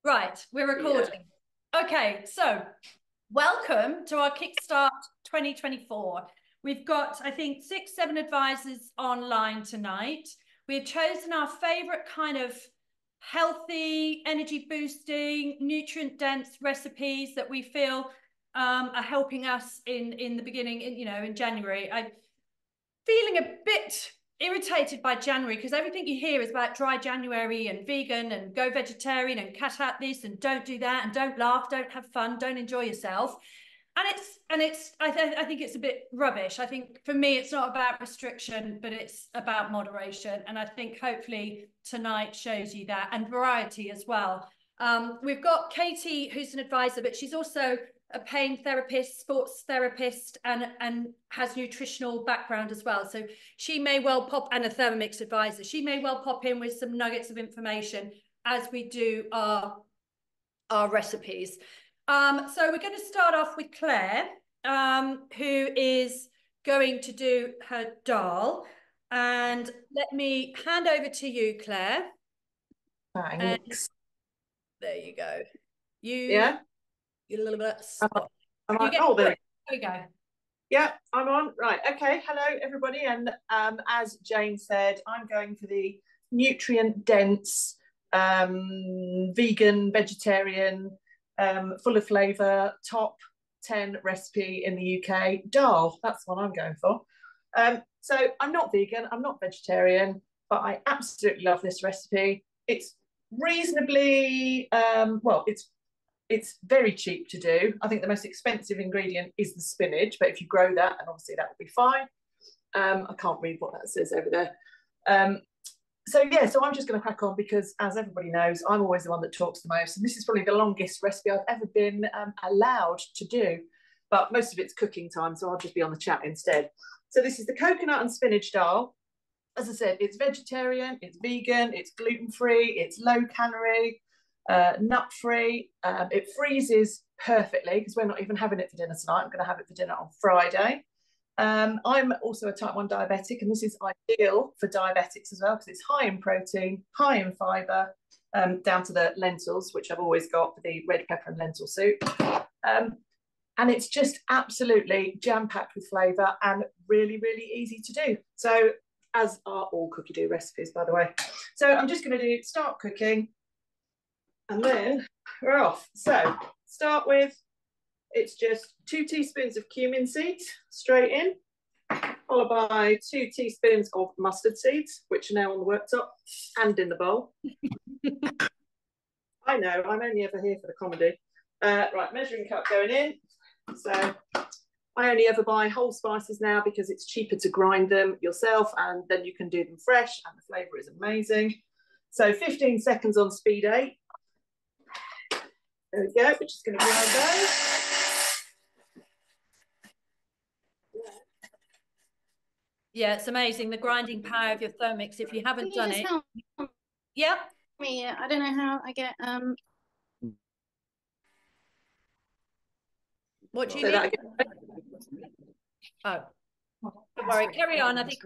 Right, we're recording. Yeah. Okay, so welcome to our Kickstart 2024. We've got, I think, 6-7 advisors online tonight. We've chosen our favorite kind of healthy, energy boosting, nutrient dense recipes that we feel are helping us in the beginning, in January. I'm feeling a bit irritated by January because everything you hear is about dry January and vegan and go vegetarian and cut out this and don't do that and don't laugh, don't have fun, don't enjoy yourself. And I think it's a bit rubbish. I think for me it's not about restriction, but it's about moderation. And I think hopefully tonight shows you that, and variety as well. We've got Katie, who's an advisor, but she's also a pain therapist, sports therapist, and has nutritional background as well. So she may well pop, and a Thermomix advisor, she may well pop in with some nuggets of information as we do our recipes. So we're going to start off with Claire, who is going to do her dal. And let me hand over to you, Claire. Thanks. There you go. Yeah. You're a little bit. There we go. Yeah, I'm on. Right. Okay. Hello, everybody. And as Jane said, I'm going for the nutrient dense, vegan, vegetarian, full of flavour, top 10 recipe in the UK. Dal. That's what I'm going for. So I'm not vegan. I'm not vegetarian, but I absolutely love this recipe. It's reasonably it's very cheap to do. I think the most expensive ingredient is the spinach, but if you grow that, and obviously that will be fine. I can't read what that says over there. So I'm just going to crack on because, as everybody knows, I'm always the one that talks the most, and this is probably the longest recipe I've ever been allowed to do, but most of it's cooking time, so I'll just be on the chat instead. So this is the coconut and spinach dal. As I said, it's vegetarian, it's vegan, it's gluten-free, it's low calorie, nut-free. It freezes perfectly because we're not even having it for dinner tonight. I'm going to have it for dinner on Friday. I'm also a type 1 diabetic, and this is ideal for diabetics as well because it's high in protein, high in fibre, down to the lentils, which I've always got for the red pepper and lentil soup. And it's just absolutely jam-packed with flavour and really, really easy to do. So, as are all cookie dough recipes, by the way. So I'm just going to start cooking, and then we're off. So start with, it's just 2 teaspoons of cumin seeds straight in, followed by 2 teaspoons of mustard seeds, which are now on the worktop and in the bowl. I know, I'm only ever here for the comedy. Right, measuring cup going in. So I only ever buy whole spices now because it's cheaper to grind them yourself, and then you can do them fresh, and the flavour is amazing. So 15 seconds on speed 8. There we go, we're just going to grind those. Yeah, it's amazing, the grinding power of your Thermomix. If you haven't done it. Yeah. Me, I don't know how I get What do you need? Oh, don't worry, carry on. I think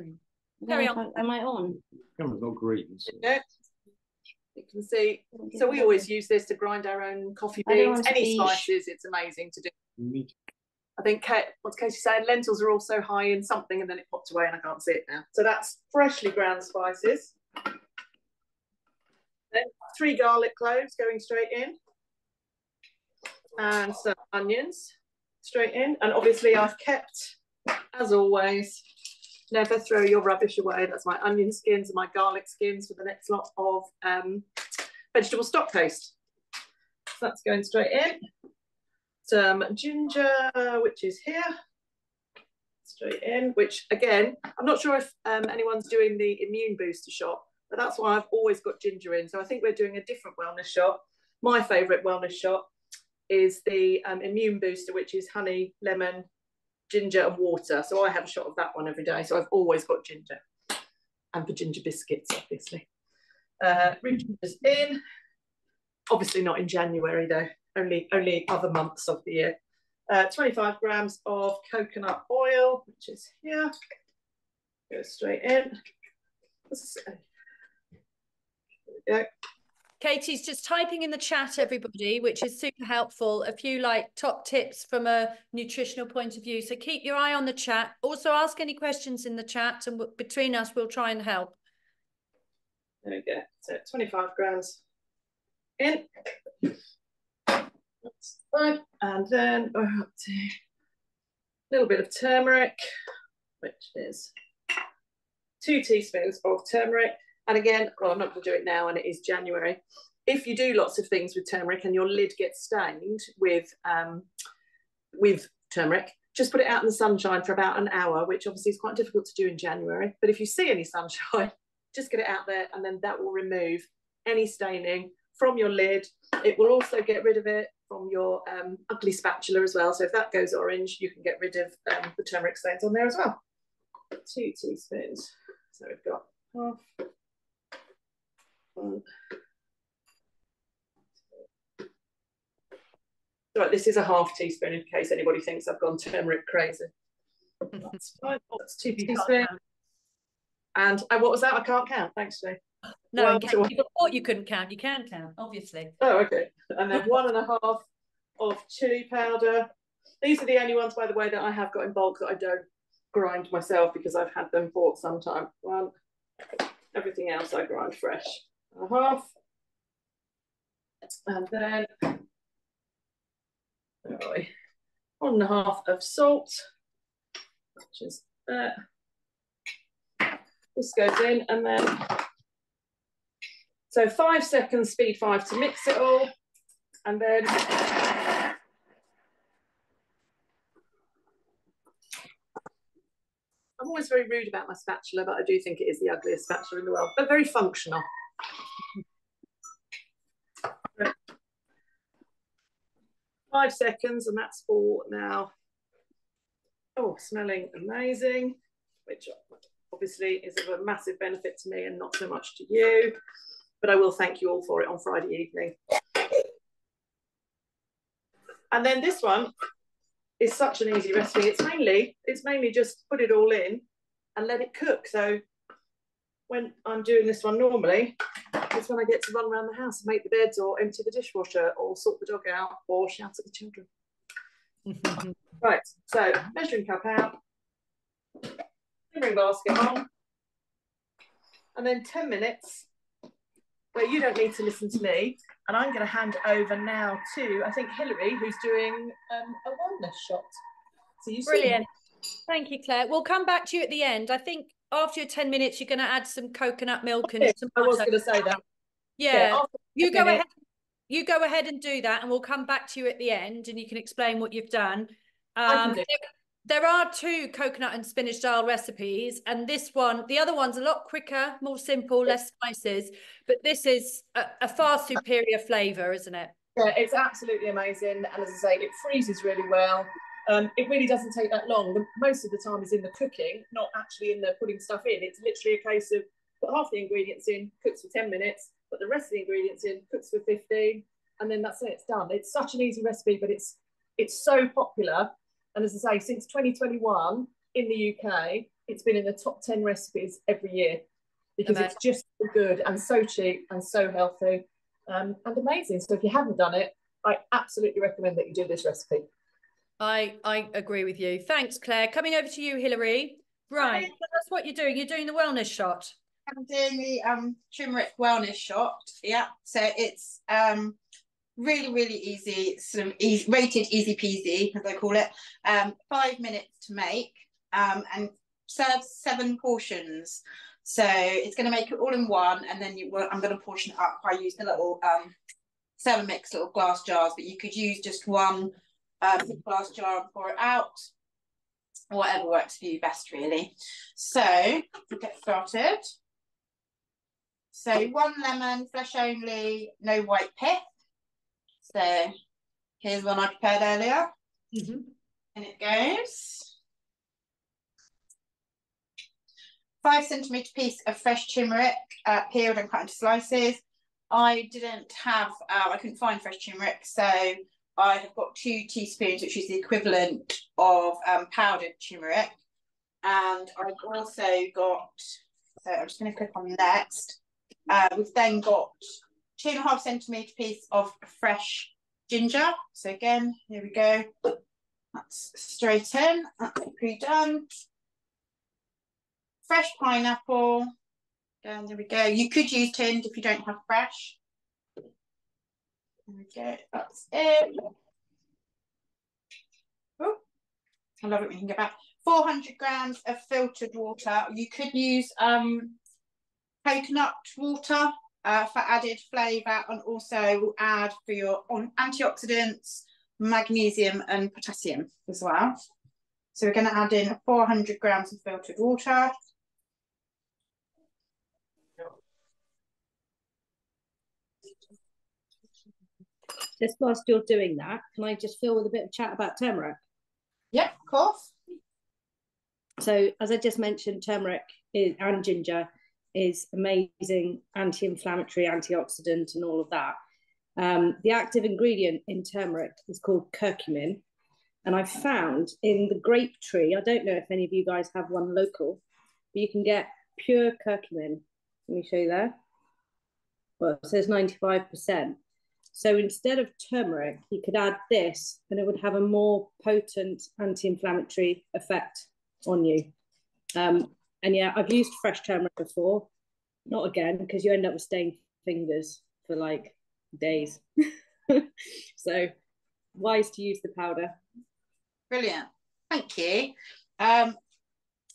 carry on. Am I on? Camera's not green. Yeah. You can see. So we always use this to grind our own coffee beans, any spices. It's amazing to do. I think what's Katie saying? Lentils are also high in something, and then it popped away, and I can't see it now. So that's freshly ground spices. Then 3 garlic cloves going straight in, and some onions straight in. And obviously, I've kept, as always, never throw your rubbish away. That's my onion skins and my garlic skins for the next lot of vegetable stock paste. So that's going straight in. Some ginger, which is here, straight in, which again, I'm not sure if anyone's doing the immune booster shot, but that's why I've always got ginger in. So I think we're doing a different wellness shot. My favourite wellness shot is the immune booster, which is honey, lemon, ginger and water. So I have a shot of that one every day. So I've always got ginger, and for ginger biscuits, obviously. Root ginger's in. Obviously not in January though, only other months of the year. 25 grams of coconut oil, which is here. Go straight in. There we go. Katie's just typing in the chat, everybody, which is super helpful. A few like top tips from a nutritional point of view. So keep your eye on the chat. Also ask any questions in the chat, and between us, we'll try and help. There we go. So 25 grams in. That's fine. And then we're up to a little bit of turmeric, which is 2 teaspoons of turmeric. And again, well, I'm not going to do it now, and it is January. If you do lots of things with turmeric and your lid gets stained with turmeric, just put it out in the sunshine for about an hour, which obviously is quite difficult to do in January. But if you see any sunshine, just get it out there, and then that will remove any staining from your lid. It will also get rid of it from your ugly spatula as well. So if that goes orange, you can get rid of the turmeric stains on there as well. 2 teaspoons. So we've got half. 1. Right, this is a half teaspoon in case anybody thinks I've gone turmeric crazy. That's fine. That's 2 teaspoons. And what was that? I can't count. Thanks, Jay. No, people thought you couldn't count. You can count, obviously. Oh, okay. And then 1.5 of chili powder. These are the only ones, by the way, that I have got in bulk that I don't grind myself because I've had them bought sometime. 1. Everything else I grind fresh. 1.5. And then 1.5 of salt, which is there. This goes in, and then so 5 seconds, speed 5 to mix it all, and then I'm always very rude about my spatula, but I do think it is the ugliest spatula in the world, but very functional. 5 seconds, and that's all now. Oh, smelling amazing, which obviously is of a massive benefit to me and not so much to you, but I will thank you all for it on Friday evening. And then this one is such an easy recipe. It's mainly just put it all in and let it cook. So when I'm doing this one normally, it's when I get to run around the house and make the beds or empty the dishwasher or sort the dog out or shout at the children. Right, so measuring cup out, simmering basket on, and then 10 minutes where you don't need to listen to me. And I'm going to hand over now to, I think, Hilary, who's doing a wellness shot. So you Brilliant. Thank you, Claire. We'll come back to you at the end. I think after your 10 minutes, you're going to add some coconut milk and some butter. I was going to say that. Yeah. You go ahead. You go ahead and do that, and we'll come back to you at the end, and you can explain what you've done. There are 2 coconut and spinach style recipes, and this one, the other one's a lot quicker, more simple, less spices, but this is a far superior flavour, isn't it? Yeah, it's absolutely amazing. And as I say, it freezes really well. It really doesn't take that long. Most of the time is in the cooking, not actually in the putting stuff in. It's literally a case of put half the ingredients in, cooks for 10 minutes, put the rest of the ingredients in, cooks for 15, and then that's it, it's done. It's such an easy recipe, but it's so popular. And as I say, since 2021 in the UK, it's been in the top 10 recipes every year because it's just so good and so cheap and so healthy and amazing. So if you haven't done it, I absolutely recommend that you do this recipe. I agree with you. Thanks, Claire. Coming over to you, Hilary. Right, so that's what you're doing. You're doing the wellness shot. I'm doing the turmeric wellness shot. Yeah, so it's really easy, sort of easy, rated easy peasy, as I call it. 5 minutes to make, and serves 7 portions. So it's going to make it all in one, and then I'm going to portion it up. I use the little Thermomix little glass jars, but you could use just one glass jar and pour it out. Whatever works for you best, really. So we'll get started. So 1 lemon, flesh only, no white pith. So here's one I prepared earlier. And it goes. 5 centimetre piece of fresh turmeric, peeled and cut into slices. I didn't have, I couldn't find fresh turmeric, so I have got 2 teaspoons, which is the equivalent of powdered turmeric. And I've also got, so I'm just going to click on next. We've then got 2.5 centimetre piece of fresh ginger. So again, here we go. That's straight in. That's pre-done. Fresh pineapple. Again, there we go. You could use tinned if you don't have fresh. There we go. That's it. Oh, I love it when you can get back. 400 grams of filtered water. You could use coconut water for added flavour, and also add for your antioxidants, magnesium and potassium as well. So we're going to add in 400 grams of filtered water. Just whilst you're doing that, can I just fill with a bit of chat about turmeric? Yep, of course. So as I just mentioned, turmeric and ginger is amazing anti-inflammatory, antioxidant and all of that. The active ingredient in turmeric is called curcumin. And I've found in the grape tree, I don't know if any of you guys have one local, but you can get pure curcumin. Let me show you there. Well, it says 95%. So instead of turmeric, you could add this and it would have a more potent anti-inflammatory effect on you. And yeah, I've used fresh turmeric before. Not again, because you end up with stained fingers for like days. So wise to use the powder. Brilliant. Thank you.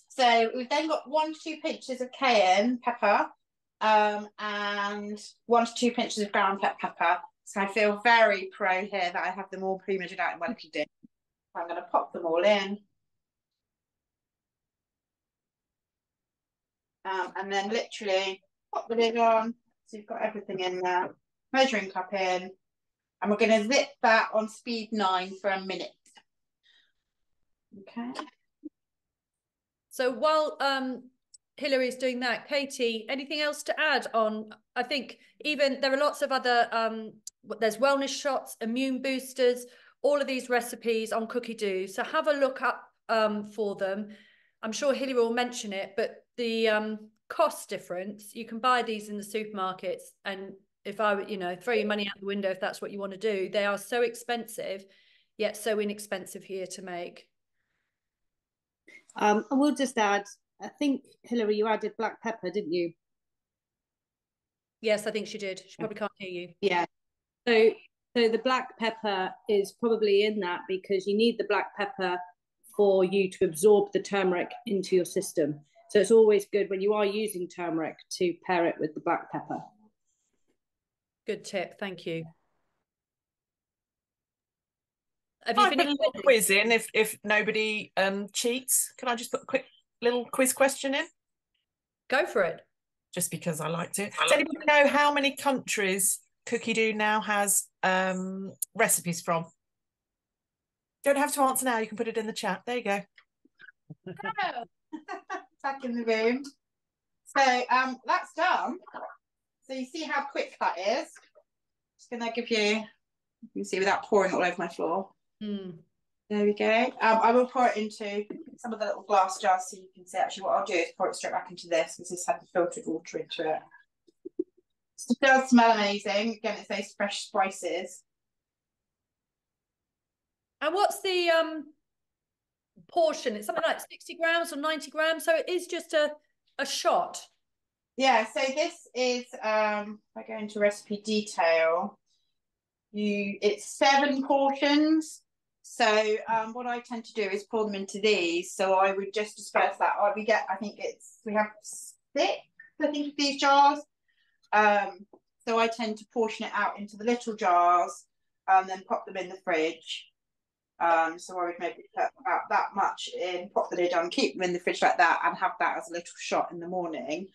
So we've then got 1 to 2 pinches of cayenne pepper and 1 to 2 pinches of ground pepper. So I feel very pro here that I have them all pre-measured out in one tin. I'm going to pop them all in. And then literally pop the lid on. So you've got everything in there. Measuring cup in. And we're going to zip that on speed 9 for a minute. Okay. So while Hillary's doing that, Katie, anything else to add on? I think even there are lots of other, there's wellness shots, immune boosters, all of these recipes on Cookie Do. So have a look up for them. I'm sure Hillary will mention it, but the cost difference, you can buy these in the supermarkets. And if I would, throw your money out the window, if that's what you want to do, they are so expensive, yet so inexpensive here to make. I will just add, I think, Hillary, you added black pepper, didn't you? Yes, I think she did. She probably can't hear you. Yeah. So the black pepper is probably in that because you need the black pepper for you to absorb the turmeric into your system. So it's always good when you are using turmeric to pair it with the black pepper. Good tip. Thank you. Have you finished? I put a little quiz in if nobody cheats. Can I just put a quick little quiz question in? Go for it. Just because I like to. Does anybody know how many countries Cookie Do now has recipes from? Don't have to answer now. You can put it in the chat. There you go. Back in the room. So that's done. So you see how quick that is. Just gonna give you can see without pouring all over my floor. There we go. I will pour it into some of the little glass jars so you can see. Actually, what I'll do is pour it straight back into this because this had the filtered water into it. It does smell amazing. Again, it's those fresh spices. And what's the portion? It's something like 60 grams or 90 grams. So it is just a shot. Yeah, so this is, if I go into recipe detail, it's 7 portions. So what I tend to do is pour them into these. So I would just disperse that. We have 6, I think, of these jars. So I tend to portion it out into the little jars and then pop them in the fridge. So I would maybe put about that much in, pop the lid on, keep them in the fridge like that, and have that as a little shot in the morning.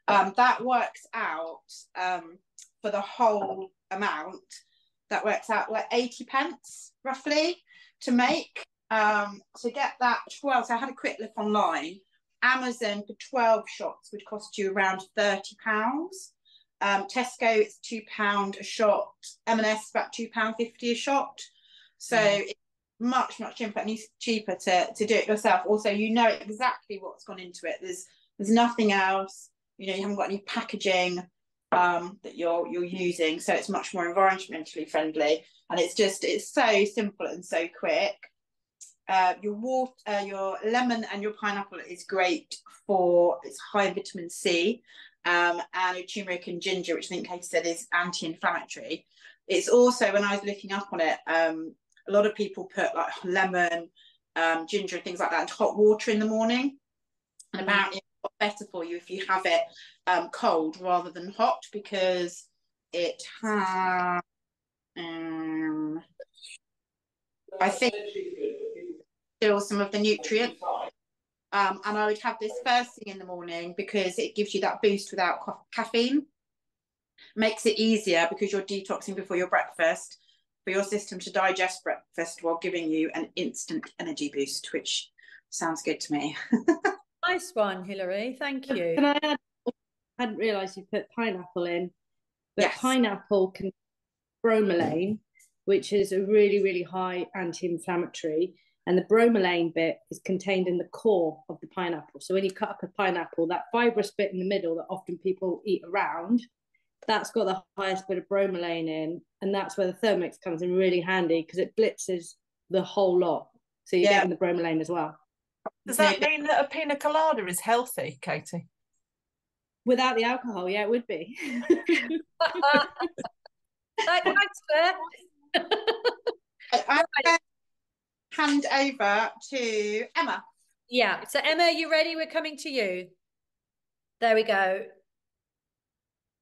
That works out for the whole amount. That works out like 80p roughly to make. To get that 12, so I had a quick look online. Amazon for 12 shots would cost you around £30. Tesco, it's £2 a shot. M&S about £2.50 a shot. So it's much cheaper, and it's cheaper to do it yourself. Also, you know exactly what's gone into it. There's nothing else. You haven't got any packaging. that you're using, so it's much more environmentally friendly, and it's so simple and so quick. Your lemon and your pineapple is great for, it's high in vitamin C, and your turmeric and ginger, which I think Katie said is anti-inflammatory. It's also, when I was looking up on it, a lot of people put like lemon, ginger and things like that into hot water in the morning, and apparently it's better for you if you have it cold rather than hot, because it has I think still some of the nutrients, and I would have this first thing in the morning because it gives you that boost without caffeine. Makes it easier because you're detoxing before your breakfast, for your system to digest breakfast while giving you an instant energy boost, which sounds good to me. Nice one, Hilary. Thank you. Can I add? I hadn't realised you put pineapple in, but Yes. pineapple can bromelain, which is a really, really high anti-inflammatory. And the bromelain bit is contained in the core of the pineapple. So when you cut up a pineapple, that fibrous bit in the middle that often people eat around, that's got the highest bit of bromelain in. And that's where the Thermomix comes in really handy, because it blitzes the whole lot. So you're getting the bromelain as well. Does that mean that a pina colada is healthy, Katie? Without the alcohol, yeah, it would be. Thanks, Claire. I'm going to hand over to Emma. Yeah, so Emma, you ready? We're coming to you. There we go.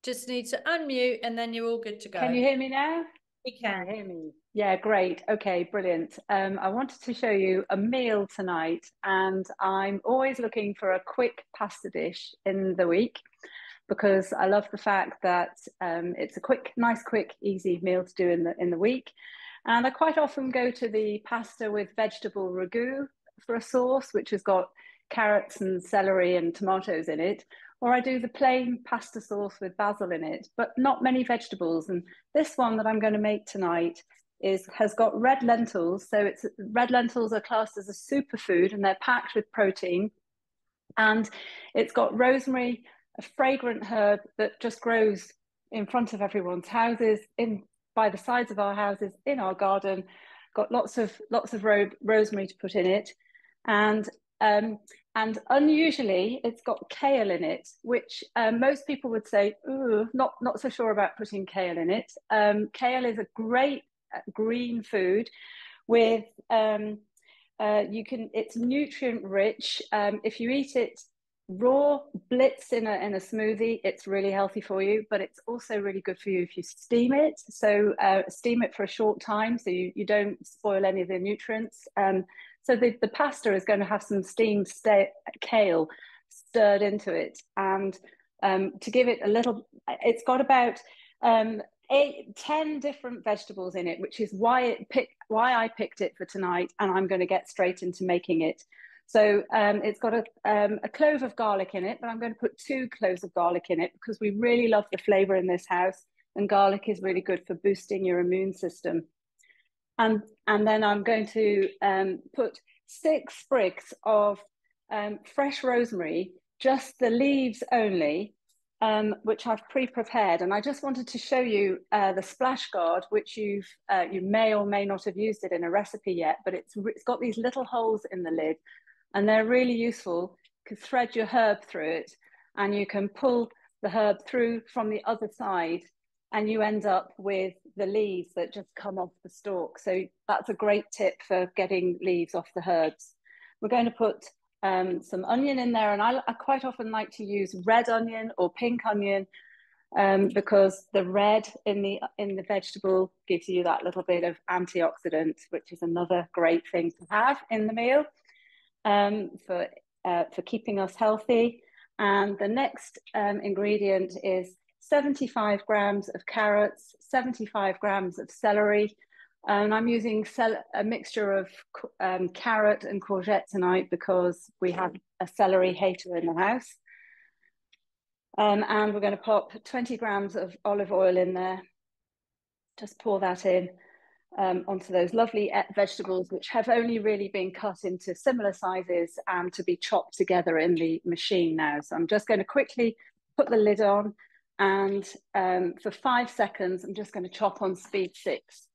Just need to unmute and then you're all good to go. Can you hear me now? We can. Hear me. Yeah, great. Okay, brilliant. I wanted to show you a meal tonight, and I'm always looking for a quick pasta dish in the week, because I love the fact that it's a nice, quick, easy meal to do in the week. And I quite often go to the pasta with vegetable ragu for a sauce, which has got carrots and celery and tomatoes in it. Or I do the plain pasta sauce with basil in it, but not many vegetables. And this one that I'm going to make tonight has got red lentils. So red lentils are classed as a superfood, and they're packed with protein. And it's got rosemary, a fragrant herb that just grows in front of everyone's houses, by the sides of our houses, in our garden. Got lots of rosemary to put in it, and unusually it's got kale in it, which most people would say, ooh, not so sure about putting kale in it. Kale is a great green food with it's nutrient rich. If you eat it raw, blitz in a smoothie, it's really healthy for you, but it's also really good for you if you steam it. So steam it for a short time so you don't spoil any of the nutrients. So the pasta is going to have some steamed kale stirred into it, and to give it a little, it's got about 10 different vegetables in it, which is why I picked it for tonight, and I'm going to get straight into making it. So it's got a clove of garlic in it, but I'm going to put 2 cloves of garlic in it because we really love the flavour in this house, and garlic is really good for boosting your immune system. And then I'm going to put 6 sprigs of fresh rosemary, just the leaves only, which I've pre-prepared. And I just wanted to show you the splash guard, which you may or may not have used it in a recipe yet, but it's got these little holes in the lid, and they're really useful. You can thread your herb through it, and you can pull the herb through from the other side, and you end up with the leaves that just come off the stalk. So that's a great tip for getting leaves off the herbs. We're going to put some onion in there, and I quite often like to use red onion or pink onion because the red in the vegetable gives you that little bit of antioxidant, which is another great thing to have in the meal for keeping us healthy. And the next ingredient is 75 grams of carrots, 75 grams of celery. And I'm using a mixture of carrot and courgette tonight because we have a celery hater in the house. And we're going to pop 20 grams of olive oil in there. Just pour that in onto those lovely vegetables, which have only really been cut into similar sizes and to be chopped together in the machine now. So I'm just going to quickly put the lid on And for 5 seconds, I'm just going to chop on speed 6.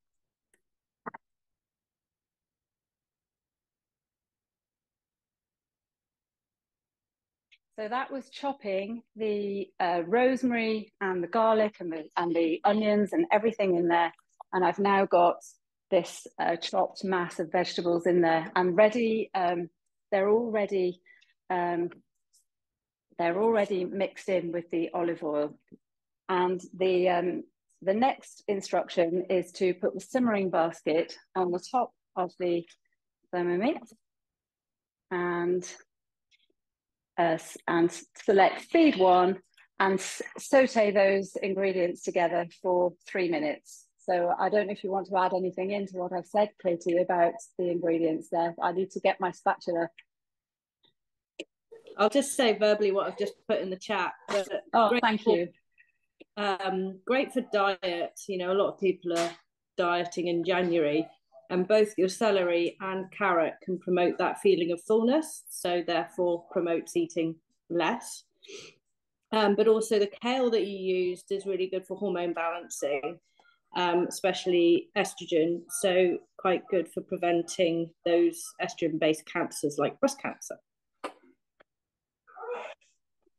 So that was chopping the rosemary and the garlic and the onions and everything in there. And I've now got this chopped mass of vegetables in there. I'm ready. They're already mixed in with the olive oil. And the next instruction is to put the simmering basket on the top of the Thermomix and select feed 1 and saute those ingredients together for 3 minutes. So I don't know if you want to add anything into what I've said, Katie, about the ingredients there. I need to get my spatula. I'll just say verbally what I've just put in the chat. Oh, thank you. Great for diet. You know, a lot of people are dieting in January, and both your celery and carrot can promote that feeling of fullness, so therefore promotes eating less. But also the kale that you used is really good for hormone balancing, especially estrogen, so quite good for preventing those estrogen-based cancers like breast cancer.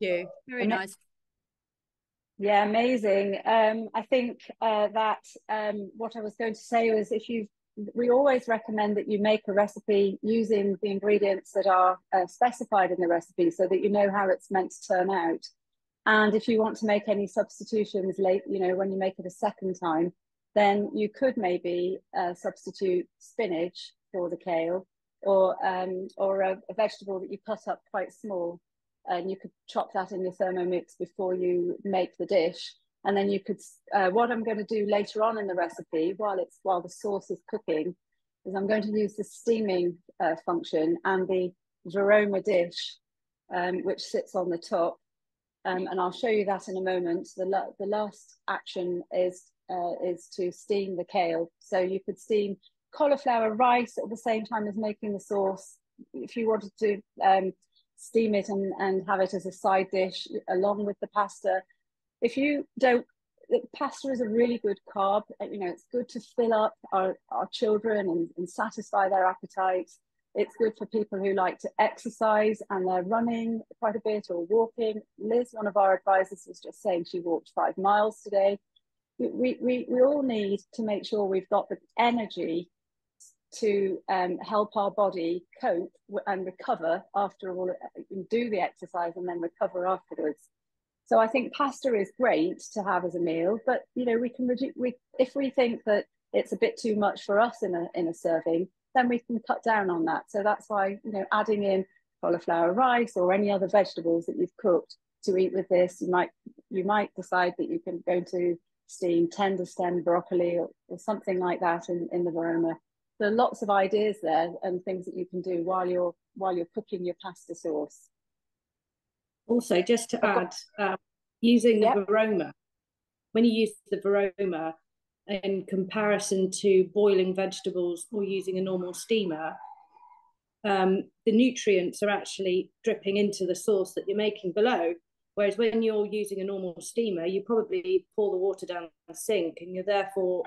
Yeah, very nice. Yeah, amazing. I think that what I was going to say was we always recommend that you make a recipe using the ingredients that are specified in the recipe so that you know how it's meant to turn out. And if you want to make any substitutions late, you know, when you make it a second time, then you could maybe substitute spinach for the kale, or a vegetable that you cut up quite small. And you could chop that in your Thermomix before you make the dish. And then you could, what I'm going to do later on in the recipe, while the sauce is cooking, is I'm going to use the steaming function and the Veroma dish, which sits on the top. And I'll show you that in a moment. The last action is to steam the kale. So you could steam cauliflower rice at the same time as making the sauce. If you wanted to steam it and have it as a side dish along with the pasta. If you don't, pasta is a really good carb. You know, it's good to fill up our children and satisfy their appetites. It's good for people who like to exercise and they're running quite a bit or walking. Liz, one of our advisors, was just saying she walked 5 miles today. We all need to make sure we've got the energy to help our body cope and recover after all, do the exercise and then recover afterwards. So I think pasta is great to have as a meal, but you know, we can if we think that it's a bit too much for us in a serving, then we can cut down on that. So that's why, you know, adding in cauliflower rice or any other vegetables that you've cooked to eat with this, you might decide that you can go to steam tender stem broccoli or something like that in the Veroma. There are lots of ideas there and things that you can do while you're cooking your pasta sauce. Also, just to add, using the Veroma, when you use the Veroma in comparison to boiling vegetables or using a normal steamer, the nutrients are actually dripping into the sauce that you're making below. Whereas when you're using a normal steamer, you probably pour the water down the sink and you're therefore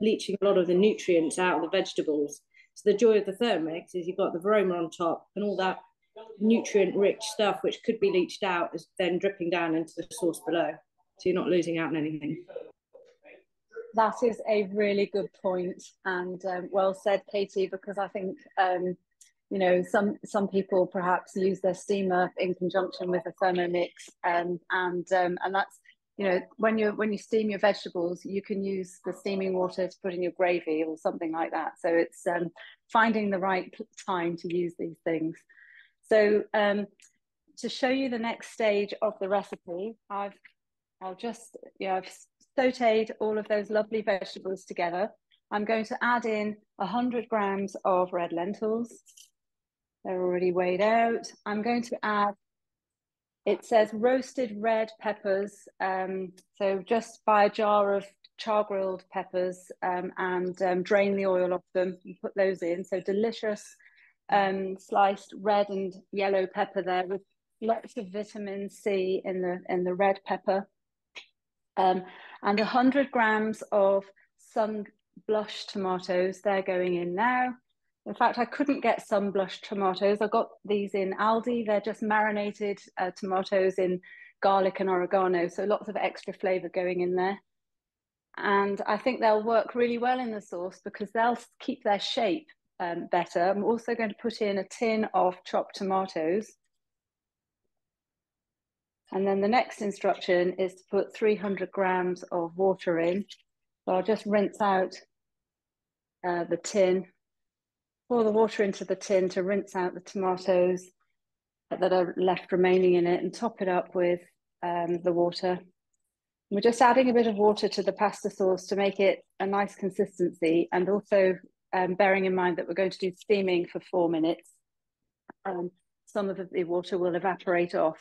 leaching a lot of the nutrients out of the vegetables. So the joy of the Thermomix is you've got the Veroma on top and all that nutrient-rich stuff which could be leached out is then dripping down into the sauce below. So you're not losing out on anything. That is a really good point, and well said, Katie, because I think you know, some people perhaps use their steamer in conjunction with a Thermomix, and that's, you know, when you steam your vegetables, you can use the steaming water to put in your gravy or something like that. So it's finding the right time to use these things. So to show you the next stage of the recipe, I've sauteed all of those lovely vegetables together. I'm going to add in 100 grams of red lentils. They're already weighed out. I'm going to add, it says roasted red peppers. So just buy a jar of char-grilled peppers and drain the oil off them and put those in. So delicious sliced red and yellow pepper there with lots of vitamin C in the red pepper. And 100 grams of sun blush tomatoes, they're going in now. In fact, I couldn't get sun blush tomatoes. I got these in Aldi. They're just marinated tomatoes in garlic and oregano, so lots of extra flavour going in there. And I think they'll work really well in the sauce because they'll keep their shape better. I'm also going to put in a tin of chopped tomatoes. And then the next instruction is to put 300 grams of water in. So I'll just rinse out the tin, pour the water into the tin to rinse out the tomatoes that are left remaining in it, and top it up with the water. We're just adding a bit of water to the pasta sauce to make it a nice consistency, and also bearing in mind that we're going to do steaming for 4 minutes. Some of the water will evaporate off.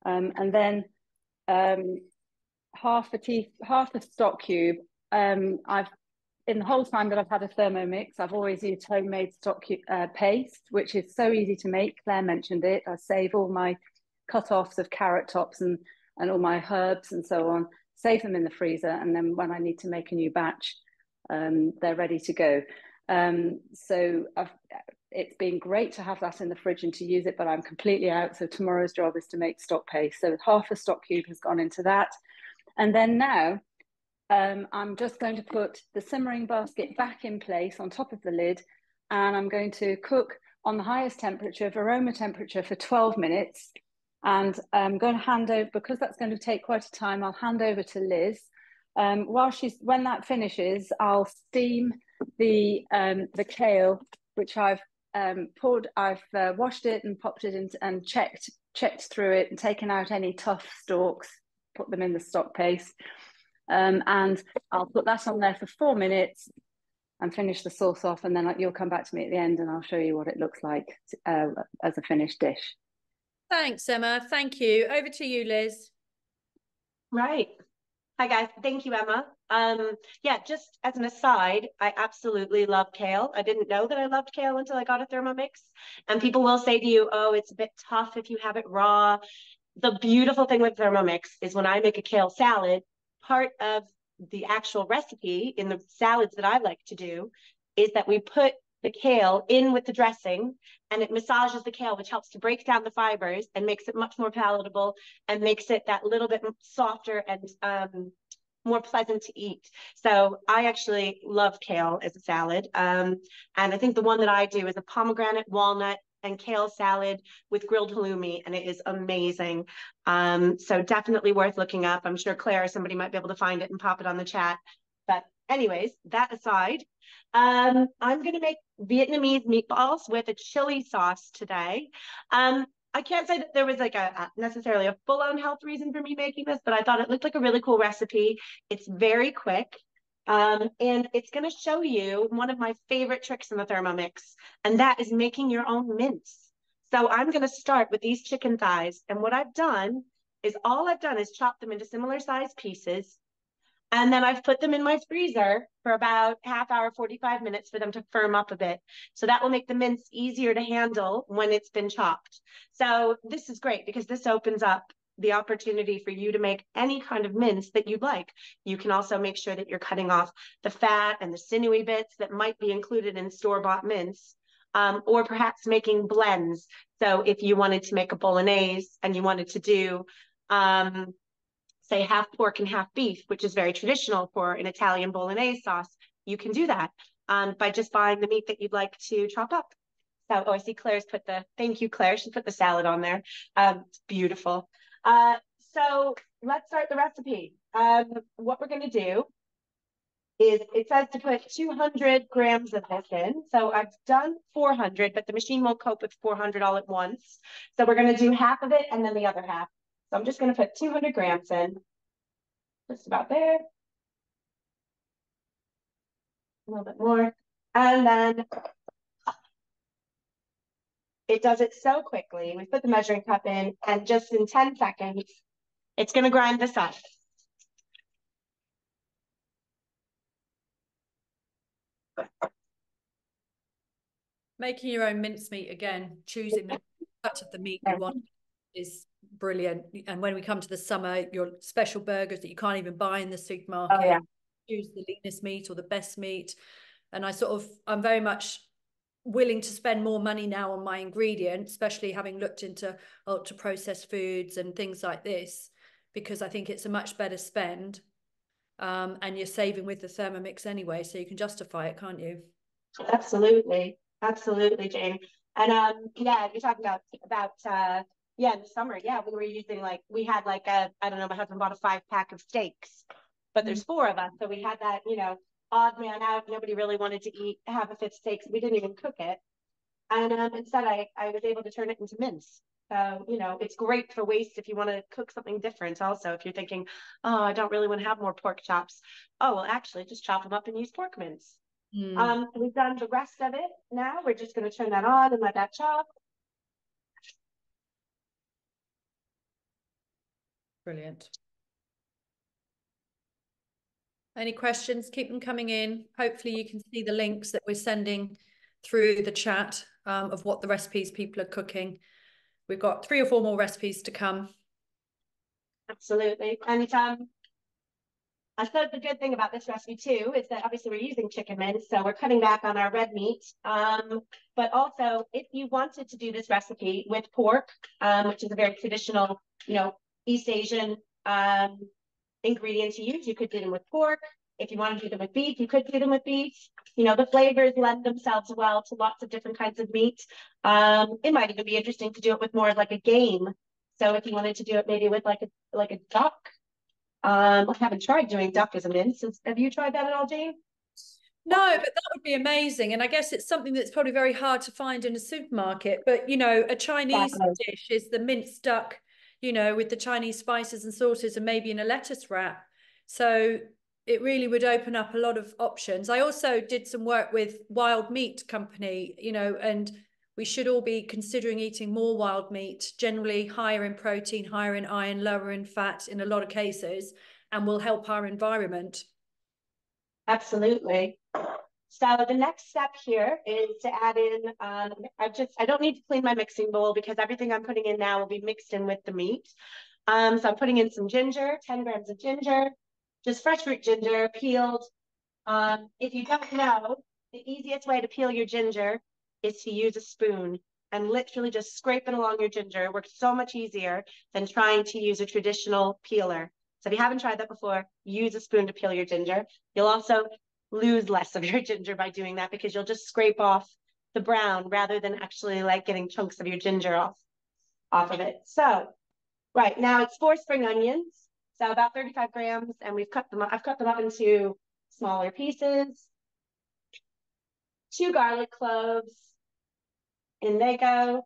And then half a stock cube. In the whole time that I've had a Thermomix, I've always used homemade stock paste, which is so easy to make. Claire mentioned it. I save all my cut-offs of carrot tops and all my herbs and so on, save them in the freezer, and then when I need to make a new batch, they're ready to go. So it's been great to have that in the fridge and to use it, but I'm completely out. So tomorrow's job is to make stock paste. So half a stock cube has gone into that. And then now I'm just going to put the simmering basket back in place on top of the lid, and I'm going to cook on the highest temperature, aroma temperature, for 12 minutes. And I'm going to hand over, because that's going to take quite a time, I'll hand over to Liz. When that finishes, I'll steam the kale, which I've washed it and popped it in and checked through it and taken out any tough stalks, put them in the stock paste. And I'll put that on there for 4 minutes and finish the sauce off, and then you'll come back to me at the end and I'll show you what it looks like as a finished dish. Thanks, Emma. Thank you. Over to you, Liz. Right. Hi, guys. Thank you, Emma. Yeah, just as an aside, I absolutely love kale. I didn't know that I loved kale until I got a Thermomix. And people will say to you, oh, it's a bit tough if you have it raw. The beautiful thing with Thermomix is when I make a kale salad, part of the actual recipe in the salads that I like to do is that we put the kale in with the dressing, and it massages the kale, which helps to break down the fibers and makes it much more palatable and makes it that little bit softer and more pleasant to eat. So I actually love kale as a salad. And I think the one that I do is a pomegranate, walnut, and kale salad with grilled halloumi, and it is amazing. So definitely worth looking up. I'm sure Claire or somebody might be able to find it and pop it on the chat. But anyways, that aside, I'm going to make Vietnamese meatballs with a chili sauce today. I can't say that there was like necessarily a full-on health reason for me making this, but I thought it looked like a really cool recipe. It's very quick. And it's going to show you one of my favorite tricks in the Thermomix, and that is making your own mince. So I'm going to start with these chicken thighs. And what I've done is chop them into similar sized pieces. And then I've put them in my freezer for about half hour, 45 minutes for them to firm up a bit. So that will make the mince easier to handle when it's been chopped. So this is great because this opens up the opportunity for you to make any kind of mince that you'd like. You can also make sure that you're cutting off the fat and the sinewy bits that might be included in store-bought mince, or perhaps making blends. So if you wanted to make a bolognese and you wanted to do, say, half pork and half beef, which is very traditional for an Italian bolognese sauce, you can do that by just buying the meat that you'd like to chop up. So, I see Claire's put thank you, Claire. She put the salad on there. It's beautiful. So let's start the recipe. What we're going to do is, it says to put 200 grams of this in. So I've done 400, but the machine won't cope with 400 all at once. So we're going to do half of it and then the other half. So I'm just going to put 200 grams in, just about there. A little bit more. And then it does it so quickly. We put the measuring cup in, and just in 10 seconds, it's going to grind this up. Making your own mincemeat again, choosing the cut of the meat you want is brilliant. And when we come to the summer, your special burgers that you can't even buy in the supermarket, Oh, yeah. choose the leanest meat or the best meat. And I'm very much willing to spend more money now on my ingredients, especially having looked into ultra processed foods and things like this, because I think it's a much better spend. And you're saving with the Thermomix anyway, so you can justify it, can't you? Absolutely, absolutely, Jane. And yeah, you're talking about yeah, in the summer, yeah, we were using we had I don't know, my husband bought a 5-pack of steaks, but there's 4 of us, so we had that, odd man out. Nobody really wanted to have a 5th steak, so we didn't even cook it. And instead, I was able to turn it into mince. So, it's great for waste if you want to cook something different. Also, if you're thinking, oh, I don't really want to have more pork chops. Oh, well, actually, just chop them up and use pork mince. We've done the rest of it now. We're just going to turn that on and let that chop. Brilliant. Any questions? Keep them coming in. Hopefully you can see the links that we're sending through the chat of what the recipes people are cooking. We've got 3 or 4 more recipes to come. Absolutely. And I suppose the good thing about this recipe too is that obviously we're using chicken mince, so we're cutting back on our red meat. But also, if you wanted to do this recipe with pork, which is a very traditional, East Asian ingredient to use, you could do them with pork. If you want to do them with beef, you could do them with beef. The flavors lend themselves well to lots of different kinds of meat. It might even be interesting to do it with more of like a game. So if you wanted to do it maybe with like a duck. I haven't tried doing duck as a mince. Have you tried that at all, Jane? No, but that would be amazing. And I guess it's something that's probably very hard to find in a supermarket. But, a Chinese dish is the minced duck, with the Chinese spices and sauces and maybe in a lettuce wrap. So it really would open up a lot of options. I also did some work with Wild Meat Company, and we should all be considering eating more wild meat, generally higher in protein, higher in iron, lower in fat in a lot of cases, and will help our environment. Absolutely. So the next step here is to add in, I don't need to clean my mixing bowl because everything I'm putting in now will be mixed in with the meat. So I'm putting in some ginger, 10 grams of ginger, just fresh root ginger, peeled. If you don't know, the easiest way to peel your ginger is to use a spoon and literally just scrape it along your ginger. It works so much easier than trying to use a traditional peeler. So if you haven't tried that before, use a spoon to peel your ginger. You'll also lose less of your ginger by doing that because you'll just scrape off the brown rather than actually getting chunks of your ginger off of it. So right now it's 4 spring onions, so about 35 grams, and I've cut them up into smaller pieces. 2 garlic cloves, in they go.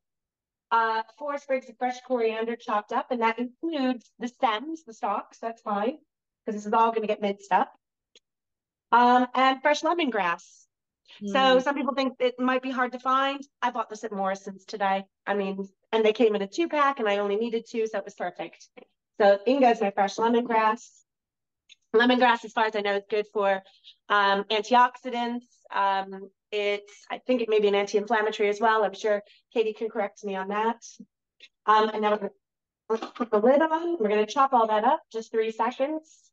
4 sprigs of fresh coriander chopped up, and that includes the stems, the stalks. That's fine because this is all going to get minced up. And fresh lemongrass. So some people think it might be hard to find. I bought this at Morrison's today. And they came in a 2-pack, and I only needed 2, so it was perfect. So in goes my fresh lemongrass. Lemongrass, as far as I know, is good for antioxidants. I think it may be an anti-inflammatory as well. I'm sure Katie can correct me on that. And now we're going to put the lid on. We're going to chop all that up, just 3 seconds.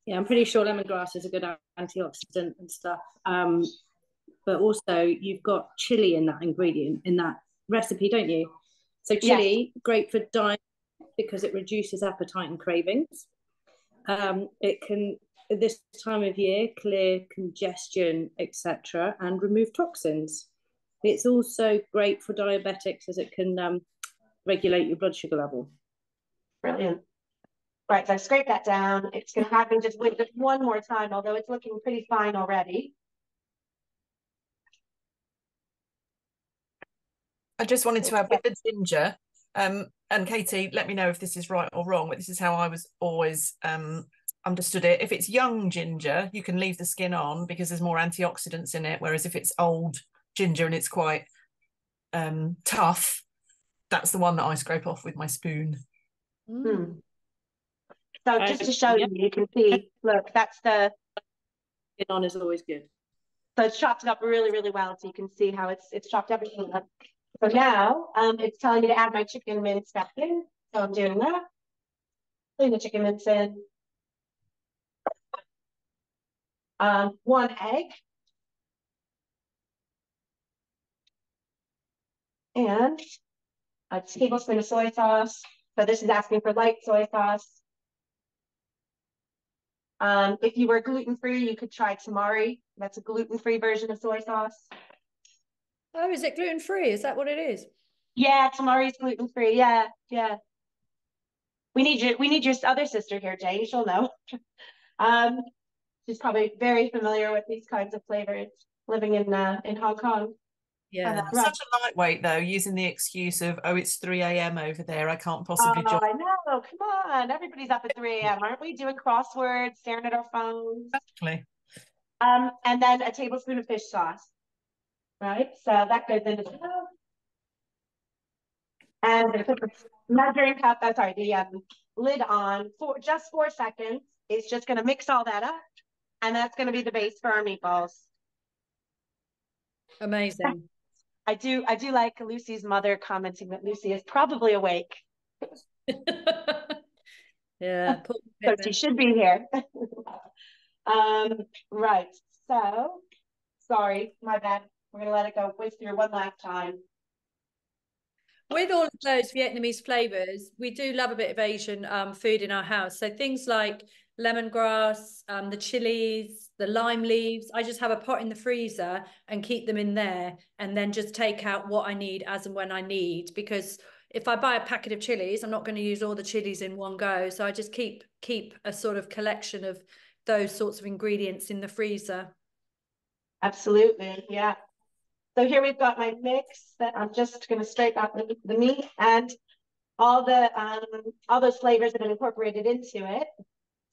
Yeah, I'm pretty sure lemongrass is a good antioxidant and stuff. But also you've got chili in that ingredient, in that recipe, don't you? So chili, yes. Great for diet because it reduces appetite and cravings. It can, at this time of year, clear congestion, etc., and remove toxins. It's also great for diabetics as it can regulate your blood sugar level. Brilliant. Right, so I scrape that down. It's going to happen just with it one more time, although it's looking pretty fine already. I just wanted to add with the ginger, and Katie, let me know if this is right or wrong, but this is how I was always understood it. If it's young ginger, you can leave the skin on because there's more antioxidants in it, whereas if it's old ginger and it's quite tough, that's the one that I scrape off with my spoon. So just to show you, you can see, look, that's the skin on is always good. So it's chopped up really, really well, so you can see how it's chopped everything up. So now it's telling me to add my chicken mince back in. So I'm doing that. Putting the chicken mince in. 1 egg. And a tablespoon of soy sauce. So this is asking for light soy sauce. If you were gluten-free, you could try tamari. That's a gluten-free version of soy sauce. Oh, is it gluten-free? Is that what it is? Yeah, tamari's gluten-free. Yeah, yeah. We need your other sister here, Jane. She'll know. She's probably very familiar with these kinds of flavors, living in Hong Kong. Yeah. Such a lightweight though, using the excuse of, oh, it's 3 a.m. over there, I can't possibly join. I know. Come on, everybody's up at 3 a.m. Aren't we doing crosswords, staring at our phones? Exactly. And then a tablespoon of fish sauce. Right, so that goes into the and I'm going to put the measuring cup. Sorry, the lid on for just 4 seconds. It's just going to mix all that up, and that's going to be the base for our meatballs. Amazing. I do like Lucy's mother commenting that Lucy is probably awake. Yeah, so she should be here. Right. So, sorry, my bad. We're gonna let it go whiz through one last time. With all of those Vietnamese flavors, we do love a bit of Asian food in our house. So things like lemongrass, the chilies, the lime leaves. I just have a pot in the freezer and keep them in there, and then just take out what I need as and when I need. Because if I buy a packet of chilies, I'm not going to use all the chilies in one go. So I just keep a sort of collection of those sorts of ingredients in the freezer. Absolutely, yeah. So here we've got my mix that I'm just going to scrape out the meat, and all those flavors have been incorporated into it.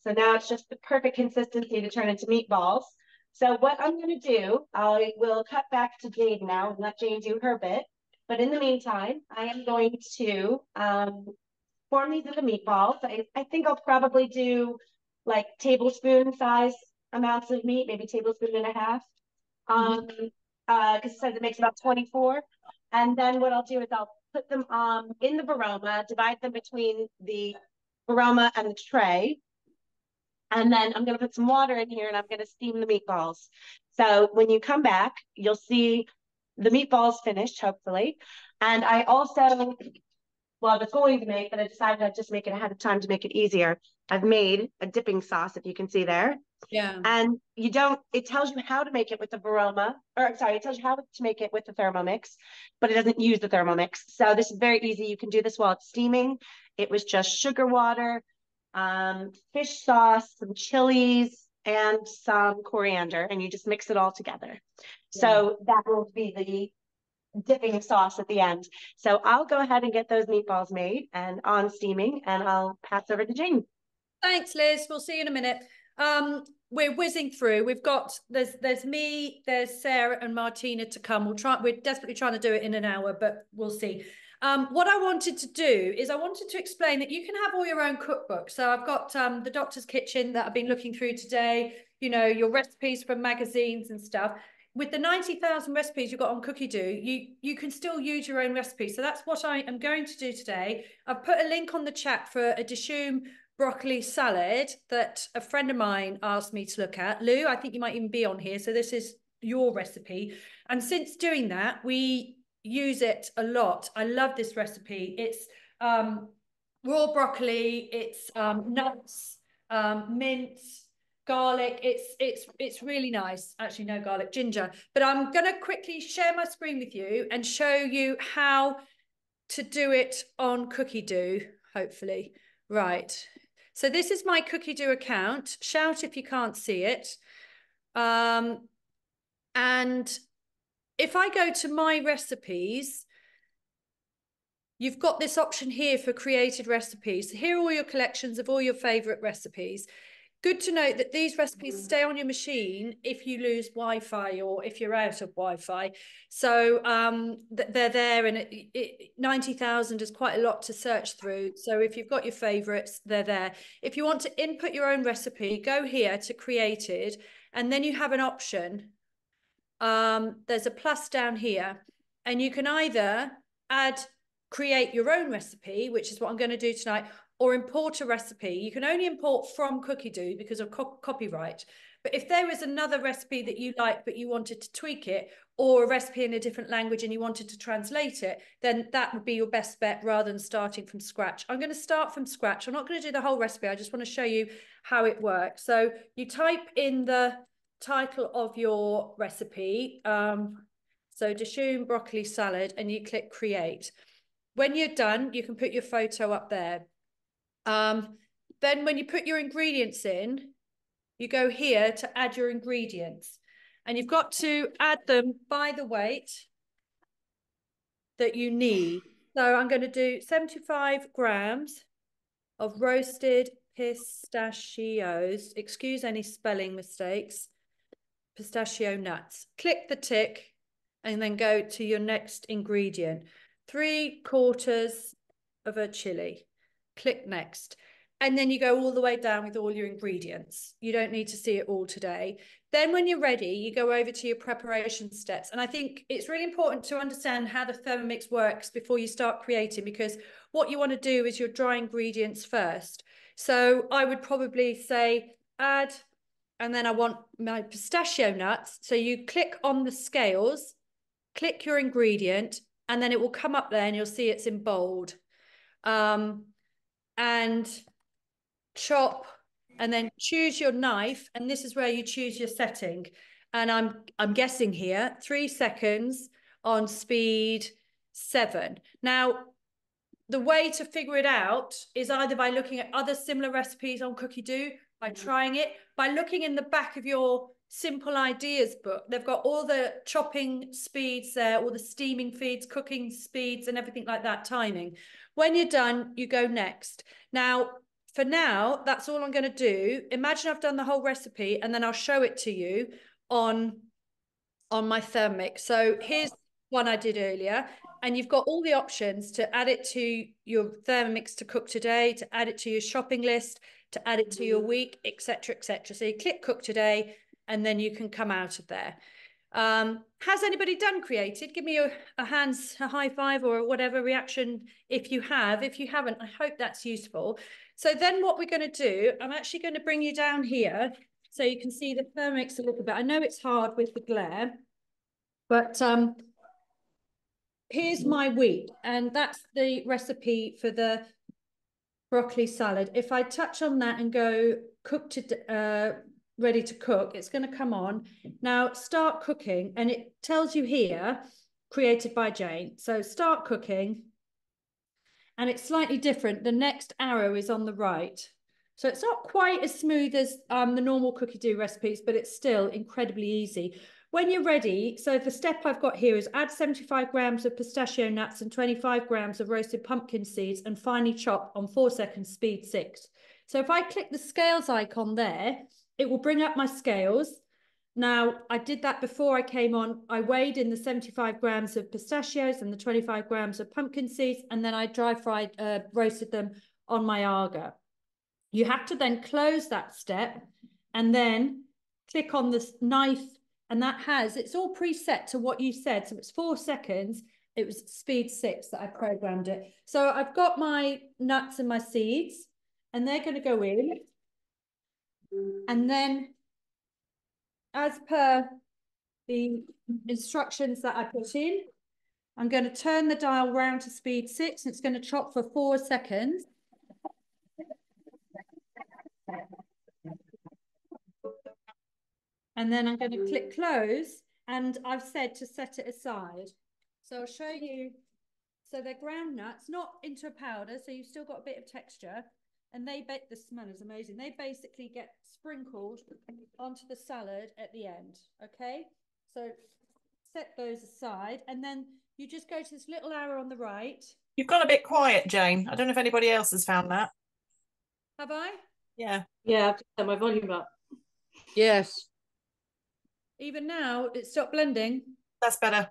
So now it's just the perfect consistency to turn into meatballs. So what I'm going to do, I will cut back to Jade now and let Jane do her bit. But in the meantime, I am going to form these into meatballs. I think I'll probably do like tablespoon size amounts of meat, maybe tablespoon and a half. Because it says it makes about 24. And then what I'll do is I'll put them in the baroma, divide them between the baroma and the tray. And then I'm going to put some water in here, and I'm going to steam the meatballs. So when you come back, you'll see the meatballs finished, hopefully. And I also, well, I was going to make, but I decided I'd just make it ahead of time to make it easier. I've made a dipping sauce, if you can see there. Yeah. And it tells you how to make it with the baroma, or sorry, it tells you how to make it with the Thermomix, but it doesn't use the Thermomix. So this is very easy. You can do this while it's steaming. It was just sugar water, fish sauce, some chilies, and some coriander, and you just mix it all together. Yeah. So that will be the dipping sauce at the end. So I'll go ahead and get those meatballs made and on steaming, and I'll pass over to Jane. Thanks, Liz. We'll see you in a minute. We're whizzing through. We've got there's me, there's Sarah and Martina to come. We're desperately trying to do it in an hour, but we'll see. What I wanted to do is I wanted to explain that you can have all your own cookbooks. So I've got the Doctor's Kitchen that I've been looking through today, you know, your recipes from magazines and stuff. With the 90,000 recipes you've got on CookieDoo, you can still use your own recipes. So that's what I am going to do today. I've put a link on the chat for a Dishoom broccoli salad that a friend of mine asked me to look at. Lou, I think you might even be on here. So this is your recipe. And since doing that, we use it a lot. I love this recipe. It's raw broccoli, it's nuts, mint, garlic. It's really nice. Actually, no garlic, ginger. But I'm going to quickly share my screen with you and show you how to do it on CookieDoo, hopefully. Right. So this is my CookieDoo account. Shout if you can't see it. And if I go to my recipes, you've got this option here for created recipes. Here are all your collections of all your favorite recipes. Good to note that these recipes stay on your machine if you lose Wi-Fi or if you're out of Wi-Fi. So they're there, and 90,000 is quite a lot to search through. So if you've got your favorites, they're there. If you want to input your own recipe, go here to created, and then you have an option. There's a plus down here. and you can either create your own recipe, which is what I'm going to do tonight, or import a recipe. You can only import from Cookie because of copyright. But if there was another recipe that you like, but you wanted to tweak it, or a recipe in a different language and you wanted to translate it, then that would be your best bet rather than starting from scratch. I'm going to start from scratch. I'm not going to do the whole recipe. I just want to show you how it works. So you type in the title of your recipe. So Dishoom broccoli salad, and you click create. When you're done, you can put your photo up there. Then when you put your ingredients in, you go here to add your ingredients, and you've got to add them by the weight that you need. So I'm going to do 75 grams of roasted pistachios. Excuse any spelling mistakes. Pistachio nuts. Click the tick and then go to your next ingredient. 3/4 of a chili. Click next. And then you go all the way down with all your ingredients. You don't need to see it all today. Then when you're ready, you go over to your preparation steps. And I think it's really important to understand how the Thermomix works before you start creating, because what you want to do is your dry ingredients first. So I would probably say add, and then I want my pistachio nuts. So you click on the scales, click your ingredient, and then it will come up there and you'll see it's in bold. And chop, and then choose your knife, and this is where you choose your setting. And I'm guessing here 3 seconds on speed 7. Now, the way to figure it out is either by looking at other similar recipes on Cookie, by trying it, by looking in the back of your simple ideas book. They've got all the chopping speeds there, all the steaming speeds, cooking speeds, and everything like that, timing. When you're done, you go next. Now, for now, that's all I'm going to do. Imagine I've done the whole recipe, and then I'll show it to you on my Thermomix. So here's one I did earlier, and you've got all the options to add it to your Thermomix to cook today, to add it to your shopping list, to add it to your week, etc., etc. So you click cook today, and then you can come out of there. Has anybody done created? Give me a high five or whatever reaction if you have. If you haven't, I hope that's useful. So then what we're going to do, I'm actually going to bring you down here so you can see the Thermomix a little bit. I know it's hard with the glare, but here's my week, and that's the recipe for the broccoli salad. If I touch on that and go cook to ready to cook, it's going to come on. Now start cooking, and it tells you here, created by Jane. So start cooking, and it's slightly different. The next arrow is on the right. So it's not quite as smooth as the normal Cookie recipes, but it's still incredibly easy. When you're ready, so the step I've got here is add 75 grams of pistachio nuts and 25 grams of roasted pumpkin seeds and finely chop on 4 seconds, speed 6. So if I click the scales icon there, it will bring up my scales. Now, I did that before I came on. I weighed in the 75 grams of pistachios and the 25 grams of pumpkin seeds, and then I roasted them on my Arga. You have to then close that step and then click on this knife, and it's all preset to what you said. So it's 4 seconds. It was speed 6 that I programmed it. So I've got my nuts and my seeds, and they're going to go in. And then, as per the instructions that I put in, I'm going to turn the dial round to speed 6, and it's going to chop for 4 seconds. And then I'm going to click close, and I've said to set it aside. So I'll show you. So they're ground nuts, not into a powder, so you've still got a bit of texture. And the smell is amazing. They basically get sprinkled onto the salad at the end, okay? So set those aside, and then you just go to this little arrow on the right. You've gone a bit quiet, Jane. I don't know if anybody else has found that. Have I? Yeah. Yeah, I've turned my volume up. Yes. Even now, it stopped blending. That's better.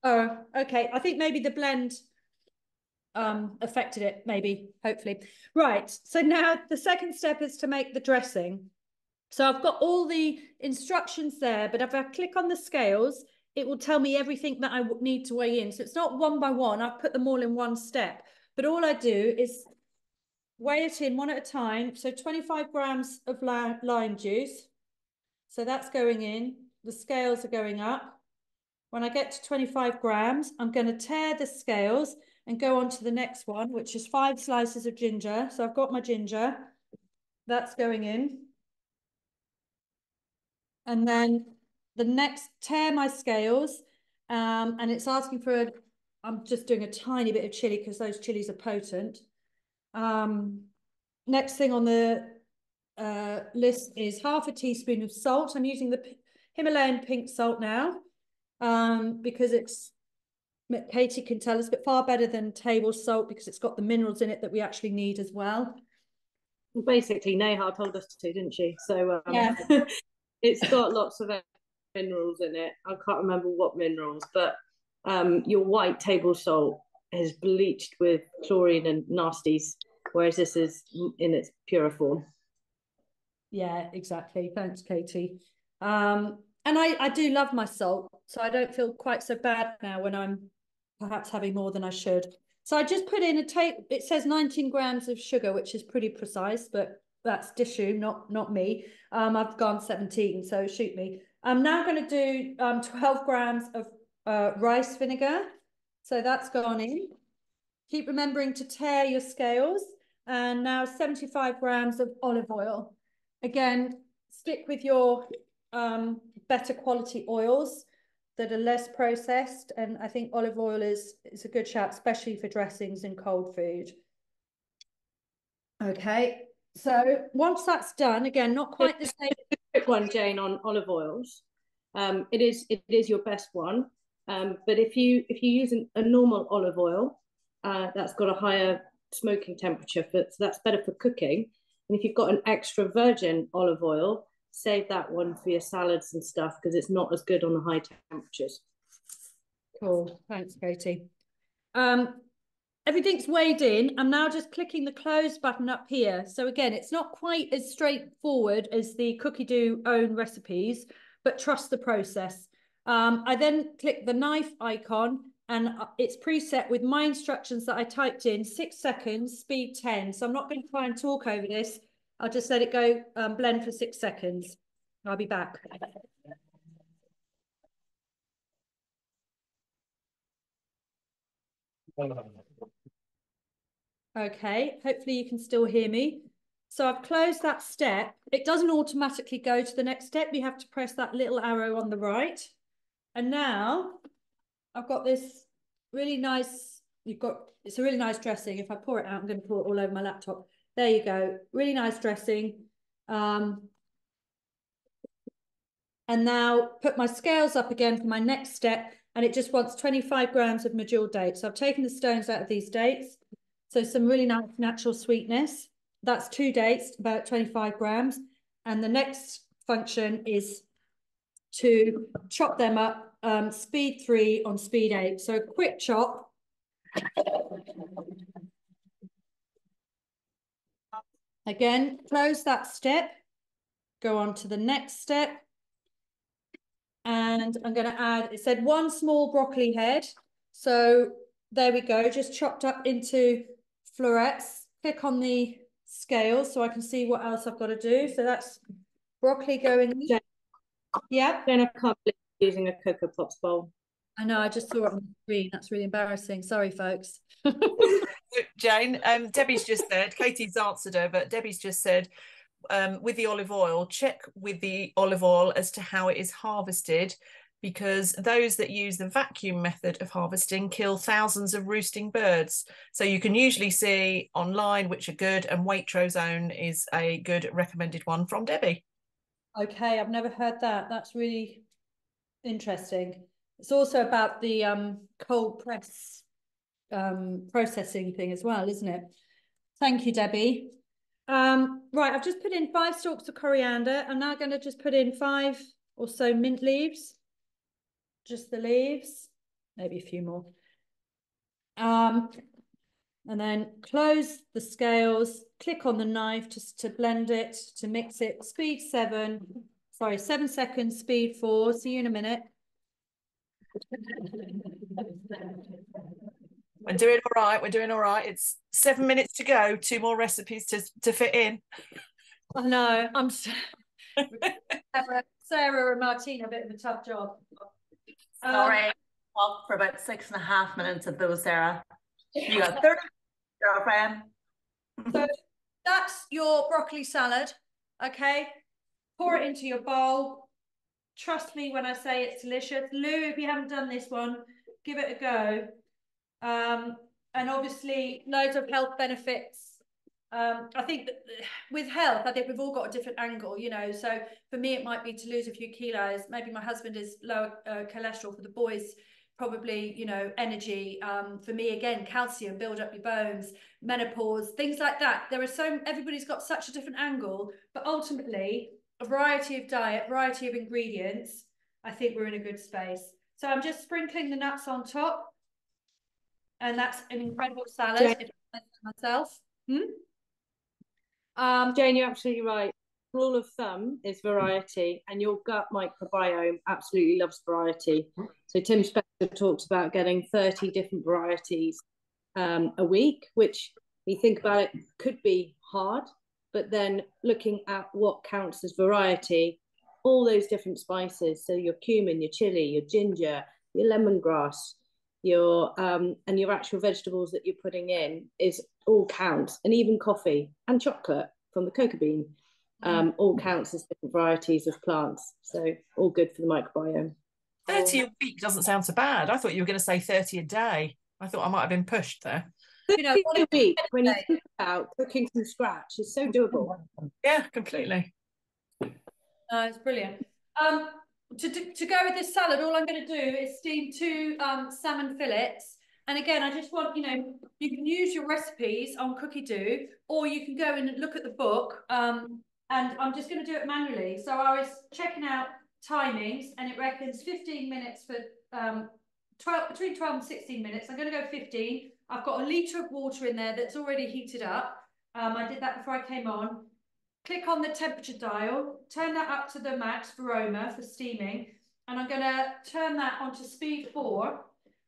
Oh, okay. I think maybe the blend affected it, maybe, hopefully. Right. So now the second step is to make the dressing. So I've got all the instructions there, but if I click on the scales, it will tell me everything that I need to weigh in. So it's not one by one. I've put them all in one step. But all I do is weigh it in one at a time. So 25 grams of lime juice. So that's going in. The scales are going up. When I get to 25 grams, I'm going to tear the scales and go on to the next one, which is 5 slices of ginger. So I've got my ginger. That's going in. And then the next, tear my scales. And it's asking for, I'm just doing a tiny bit of chili because those chilies are potent. Next thing on the list is half a teaspoon of salt. I'm using the Himalayan pink salt now because it's, Katie can tell us, but far better than table salt because it's got the minerals in it that we actually need as well. Basically, Neha told us to, didn't she? So yeah. It's got lots of minerals in it. I can't remember what minerals, but your white table salt is bleached with chlorine and nasties, whereas this is in its pure form. Yeah, exactly. Thanks, Katie. And I do love my salt, so I don't feel quite so bad now when I'm perhaps having more than I should. So I just put in it says 19 grams of sugar, which is pretty precise, but that's Dishu, not me. I've gone 17, so shoot me. I'm now going to do 12 grams of rice vinegar. So that's gone in. Keep remembering to tear your scales. And now 75 grams of olive oil. Again, stick with your better quality oils that are less processed. And I think olive oil is a good shout, especially for dressings and cold food. Okay, so once that's done, again, not quite the same. Quick one, Jane, on olive oils. It is your best one. But if you use a normal olive oil, that's got a higher smoking temperature, so that's better for cooking. And if you've got an extra virgin olive oil, save that one for your salads and stuff because it's not as good on the high temperatures. Cool, thanks, Katie. Everything's weighed in. I'm now just clicking the close button up here. So again, it's not quite as straightforward as the Cookie Do own recipes, but trust the process. I then click the knife icon and it's preset with my instructions that I typed in, 6 seconds, speed 10. So I'm not going to try and talk over this. I'll just let it go blend for 6 seconds. I'll be back. Okay, hopefully you can still hear me. So I've closed that step. It doesn't automatically go to the next step. You have to press that little arrow on the right. And now I've got this really nice, it's a really nice dressing. If I pour it out, I'm going to pour it all over my laptop. There you go. Really nice dressing. And now put my scales up again for my next step. And it just wants 25 grams of medjool dates. So I've taken the stones out of these dates. So some really nice natural sweetness. That's 2 dates, about 25 grams. And the next function is to chop them up, speed 3 on speed 8. So a quick chop. Again, close that step. Go on to the next step. And I'm going to add, it said 1 small broccoli head. So there we go, just chopped up into florets. Click on the scale so I can see what else I've got to do. So that's broccoli going in. Yeah. Then I can't believe using a Cocoa Pops bowl. I know, I just saw it on the screen. That's really embarrassing. Sorry, folks. Jane, Debbie's just said, Katie's answered her, but Debbie's just said, with the olive oil, check with the olive oil as to how it is harvested, because those that use the vacuum method of harvesting kill thousands of roosting birds. So you can usually see online which are good, and Waitrose own is a good recommended one from Debbie. Okay, I've never heard that. That's really interesting. It's also about the cold press processing thing as well, isn't it? Thank you, Debbie. Right, I've just put in 5 stalks of coriander. I'm now going to just put in 5 or so mint leaves. Just the leaves, maybe a few more. And then close the scales, click on the knife just to blend it, to mix it. Speed 7 seconds, speed 4. See you in a minute. We're doing all right. We're doing all right. It's 7 minutes to go. 2 more recipes to fit in. I know. Sarah and Martina, a bit of a tough job. Sorry, talk for about 6.5 minutes of those, Sarah. You got 30, girlfriend. So that's your broccoli salad. Okay, pour it into your bowl. Trust me when I say it's delicious. Lou, if you haven't done this one, give it a go. And obviously, loads of health benefits. I think that with health, I think we've all got a different angle, you know. So for me, it might be to lose a few kilos. Maybe my husband is lower cholesterol. For the boys, probably, you know, energy. For me, again, calcium, build up your bones, menopause, things like that. Everybody's got such a different angle, but ultimately, a variety of diet, variety of ingredients. I think we're in a good space. So I'm just sprinkling the nuts on top. And that's an incredible salad, if I say myself. Jane, you're absolutely right. Rule of thumb is variety, and your gut microbiome absolutely loves variety. So Tim Spector talks about getting 30 different varieties a week, which you think about it could be hard, but then looking at what counts as variety, all those different spices, so your cumin, your chili, your ginger, your lemongrass, and your actual vegetables that you're putting in is all counts, and even coffee and chocolate from the cocoa bean all counts as different varieties of plants. So all good for the microbiome. 30 a week doesn't sound so bad. I thought you were going to say 30 a day. I thought I might have been pushed there. 30 a week, when you think about cooking from scratch, is so doable. Yeah, completely. It's brilliant. To go with this salad, all I'm going to do is steam 2 salmon fillets. And again, I just want, you know, you can use your recipes on Cookie Do, or you can go and look at the book. And I'm just going to do it manually. So I was checking out timings, and it reckons 15 minutes for between 12 and 16 minutes. I'm going to go 15. I've got a litre of water in there that's already heated up. I did that before I came on. Click on the temperature dial, turn that up to the max for aroma for steaming, and I'm going to turn that onto speed 4,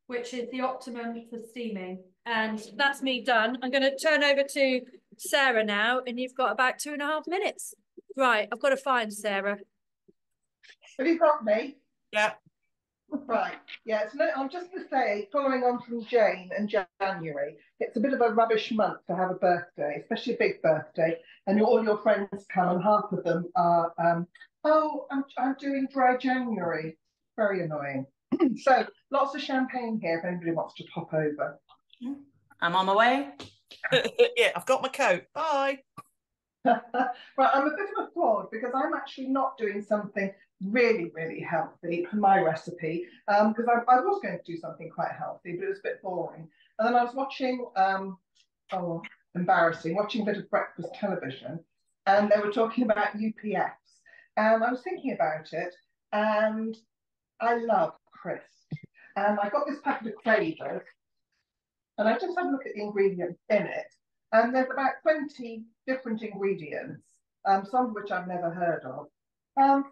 which is the optimum for steaming. And that's me done. I'm going to turn over to Sarah now, and you've got about 2.5 minutes. Right, I've got to find Sarah. Have you got me? Yeah. Right, yeah, I'm just going to say, following on from Jane and January, it's a bit of a rubbish month to have a birthday, especially a big birthday, and all your friends come, and half of them are, oh, I'm doing dry January. Very annoying. So, lots of champagne here if anybody wants to pop over. I'm on my way. Yeah, I've got my coat. Bye. Right, I'm a bit of a fraud because I'm actually not doing something really, really healthy for my recipe, because I was going to do something quite healthy, but it was a bit boring. And then I was watching, watching a bit of breakfast television, and they were talking about UPFs. And I was thinking about it, and I love crisps. And I got this packet of flavors, and I just had a look at the ingredients in it. And there's about 20 different ingredients, some of which I've never heard of. And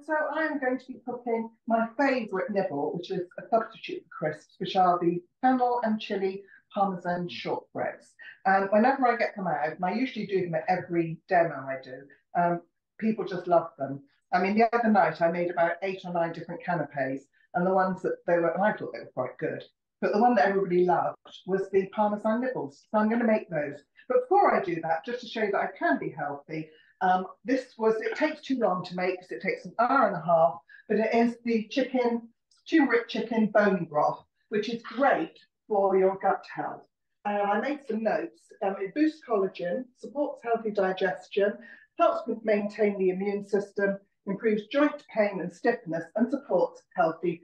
so I'm going to be cooking my favourite nibble, which is a substitute for crisps, which are the fennel and chili parmesan shortbreads. And whenever I get them out, and I usually do them at every demo I do, people just love them. I mean, the other night I made about 8 or 9 different canapes, and the ones that I thought they were quite good. But the one that everybody loved was the parmesan nibbles. So I'm going to make those. But before I do that, just to show you that I can be healthy, it takes too long to make because it takes an hour and a half, but it is the turmeric chicken bone broth, which is great for your gut health. I made some notes. It boosts collagen, supports healthy digestion, helps maintain the immune system, improves joint pain and stiffness, and supports healthy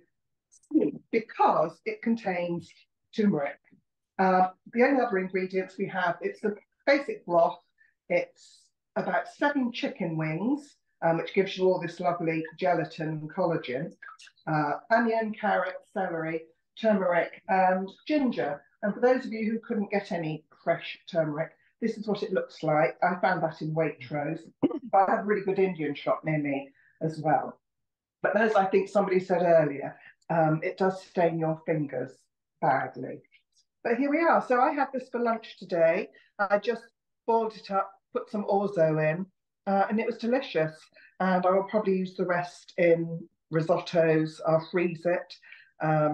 sleep because it contains turmeric. The only other ingredients we have, it's a basic broth. It's about 7 chicken wings, which gives you all this lovely gelatin and collagen, onion, carrot, celery, turmeric, and ginger. And for those of you who couldn't get any fresh turmeric, this is what it looks like. I found that in Waitrose, but I have a really good Indian shop near me as well. But as I think somebody said earlier, it does stain your fingers badly. But here we are. So I had this for lunch today. I just boiled it up, put some orzo in, and it was delicious. And I will probably use the rest in risottos. I'll freeze it,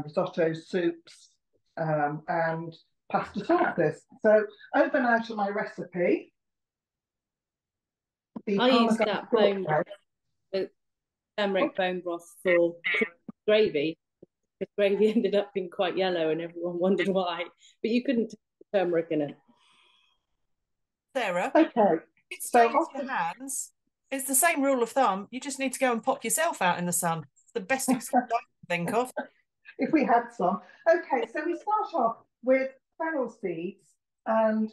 risotto soups, and pasta sauces. So over now to my recipe. I use that bone broth, the turmeric bone broth for gravy. The gravy ended up being quite yellow and everyone wondered why, but you couldn't put turmeric in it. Sarah, okay. It stains your hands. It's the same rule of thumb. You just need to go and pop yourself out in the sun. It's the best excuse I can think of. If we had some. Okay, so we start off with fennel seeds and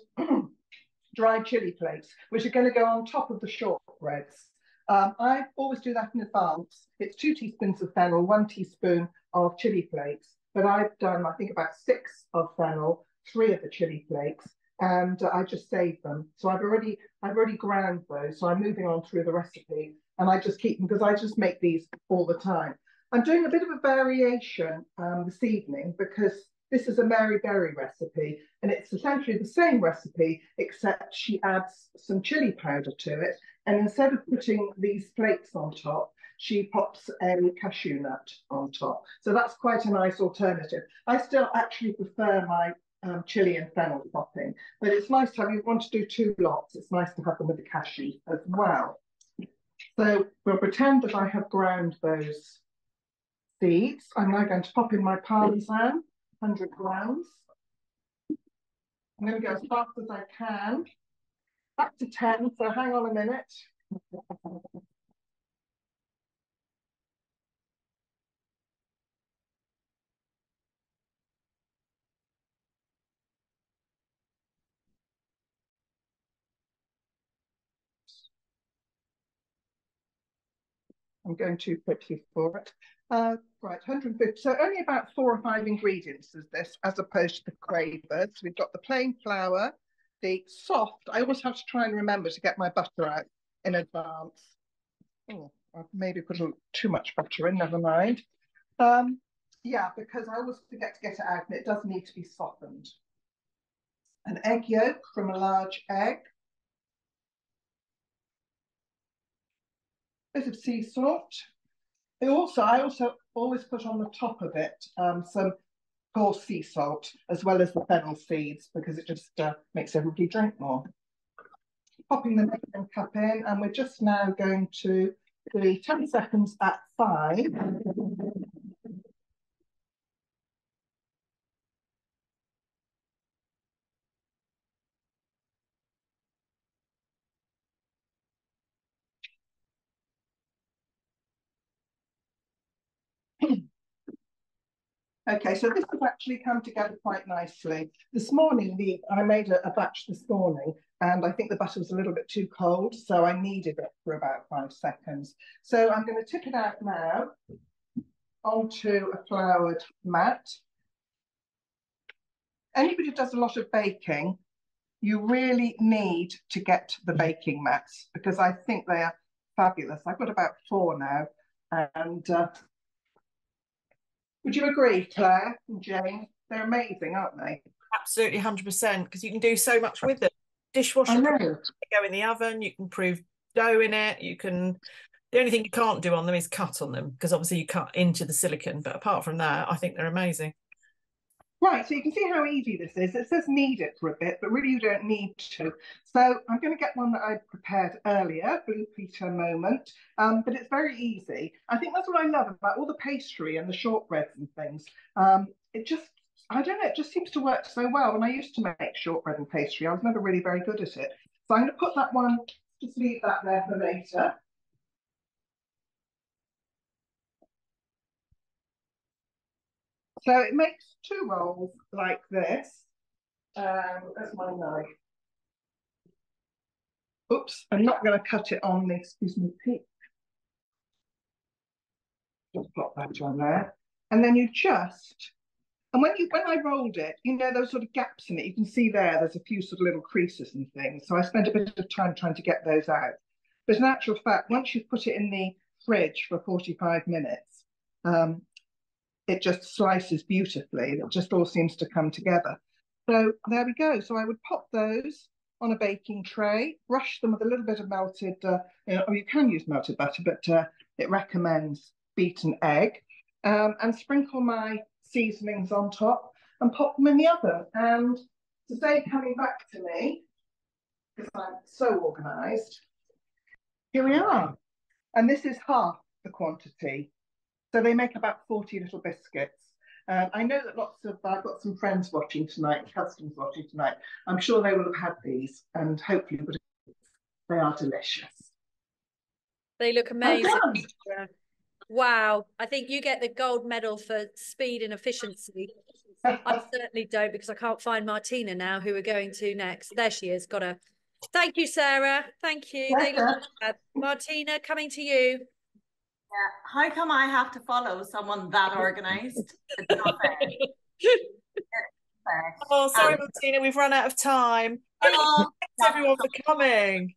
dried chili flakes, which are going to go on top of the shortbreads. I always do that in advance. It's 2 teaspoons of fennel, 1 teaspoon of chili flakes, but I've done, I think, about 6 of fennel, 3 of the chili flakes, and I just save them. So I've already ground those, so I'm moving on through the recipe, and I just keep them because I just make these all the time. I'm doing a bit of a variation this evening because this is a Mary Berry recipe, and it's essentially the same recipe, except she adds some chili powder to it. And instead of putting these flakes on top, she pops a cashew nut on top. So that's quite a nice alternative. I still actually prefer my chili and fennel topping, but it's nice to have, you want to do 2 lots, it's nice to have them with the cashew as well. So we'll pretend that I have ground those seeds. I'm now going to pop in my Parmesan, 100 grams. I'm going to go as fast as I can, up to 10, so hang on a minute. I'm going too quickly for it. Right, 150. So only about 4 or 5 ingredients is this, as opposed to the cravers. We've got the plain flour, the soft. I always have to try and remember to get my butter out in advance. Oh, I've maybe put too much butter in, never mind. Yeah, because I always forget to get it out, and it does need to be softened. An egg yolk from a large egg. Bit of sea salt. I also always put on the top of it some coarse sea salt, as well as the fennel seeds, because it just makes everybody drink more. Popping the measuring cup in, and we're just now going to do 10 seconds at 5. Okay, so this has actually come together quite nicely. This morning, I made a batch this morning, and I think the butter was a little bit too cold, so I kneaded it for about 5 seconds. So I'm going to tip it out now onto a floured mat. Anybody who does a lot of baking, you really need to get the baking mats, because I think they are fabulous. I've got about 4 now, and would you agree, Claire and Jane? They're amazing, aren't they? Absolutely, 100%, because you can do so much with them. Dishwasher, go in the oven, you can prove dough in it, you can... The only thing you can't do on them is cut on them, because obviously you cut into the silicone, but apart from that, I think they're amazing. Right, so you can see how easy this is. It says knead it for a bit, but really you don't need to. So I'm going to get one that I prepared earlier, Blue Peter moment, but it's very easy. I think that's what I love about all the pastry and the shortbreads and things. It just, I don't know, it just seems to work so well. When I used to make shortbread and pastry, I was never really very good at it. So I'm going to put that one, just leave that there for later. So it makes 2 rolls like this. That's my knife. Oops, I'm not going to cut it on the, excuse me, peak. Just plop that on there. And then you just, and when I rolled it, you know, those sort of gaps in it, you can see there's a few sort of little creases and things. So I spent a bit of time trying to get those out. But in actual fact, once you've put it in the fridge for 45 minutes, it just slices beautifully. It just all seems to come together. So there we go. So I would pop those on a baking tray, brush them with a little bit of melted, or you can use melted butter, but it recommends beaten egg, and sprinkle my seasonings on top and pop them in the oven. And today, coming back to me, because I'm so organised, here we are. And this is half the quantity. So they make about 40 little biscuits. I know that I've got some friends watching tonight, customers watching tonight. I'm sure they will have had these, and hopefully they are delicious. They look amazing. Wow. I think you get the gold medal for speed and efficiency. I certainly don't, because I can't find Martina now, who we're going to next. There she is. Got her. Thank you, Sarah. Thank you. They look Martina, coming to you. Yeah. How come I have to follow someone that organised? It's not fair. Oh, sorry, Martina, we've run out of time. Oh, thanks everyone for coming.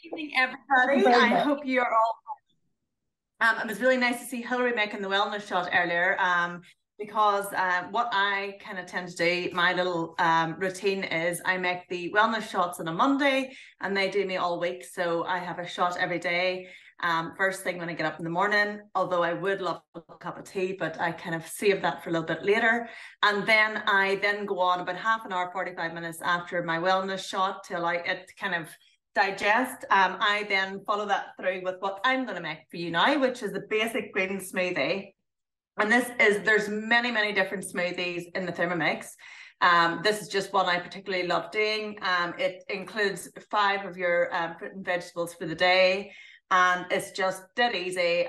Evening, everybody. I hope you're all. It was really nice to see Hilary making the wellness shot earlier. Because what I kind of tend to do, my little routine is I make the wellness shots on a Monday, and they do me all week. So I have a shot every day. First thing when I get up in the morning, although I would love a cup of tea, but I kind of save that for a little bit later. And then I go on about half an hour, 45 minutes after my wellness shot till it kind of digest. I then follow that through with what I'm going to make for you now, which is a basic green smoothie. And there's many different smoothies in the Thermomix. This is just one I particularly love doing. It includes 5 of your fruit and vegetables for the day. And it's just dead easy.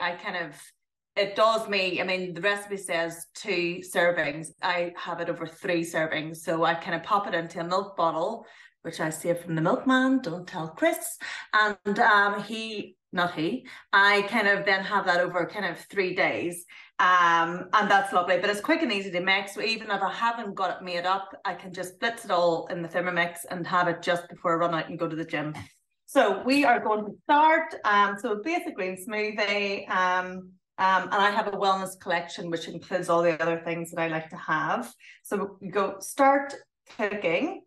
It does me, I mean, the recipe says 2 servings. I have it over 3 servings. So I kind of pop it into a milk bottle, which I saved from the milkman, don't tell Chris. And I kind of then have that over kind of 3 days. And that's lovely, but it's quick and easy to make. So even if I haven't got it made up, I can just blitz it all in the Thermomix and have it just before I run out and go to the gym. So we are going to start. So a basic green smoothie. And I have a wellness collection, which includes all the other things that I like to have. So we go start cooking.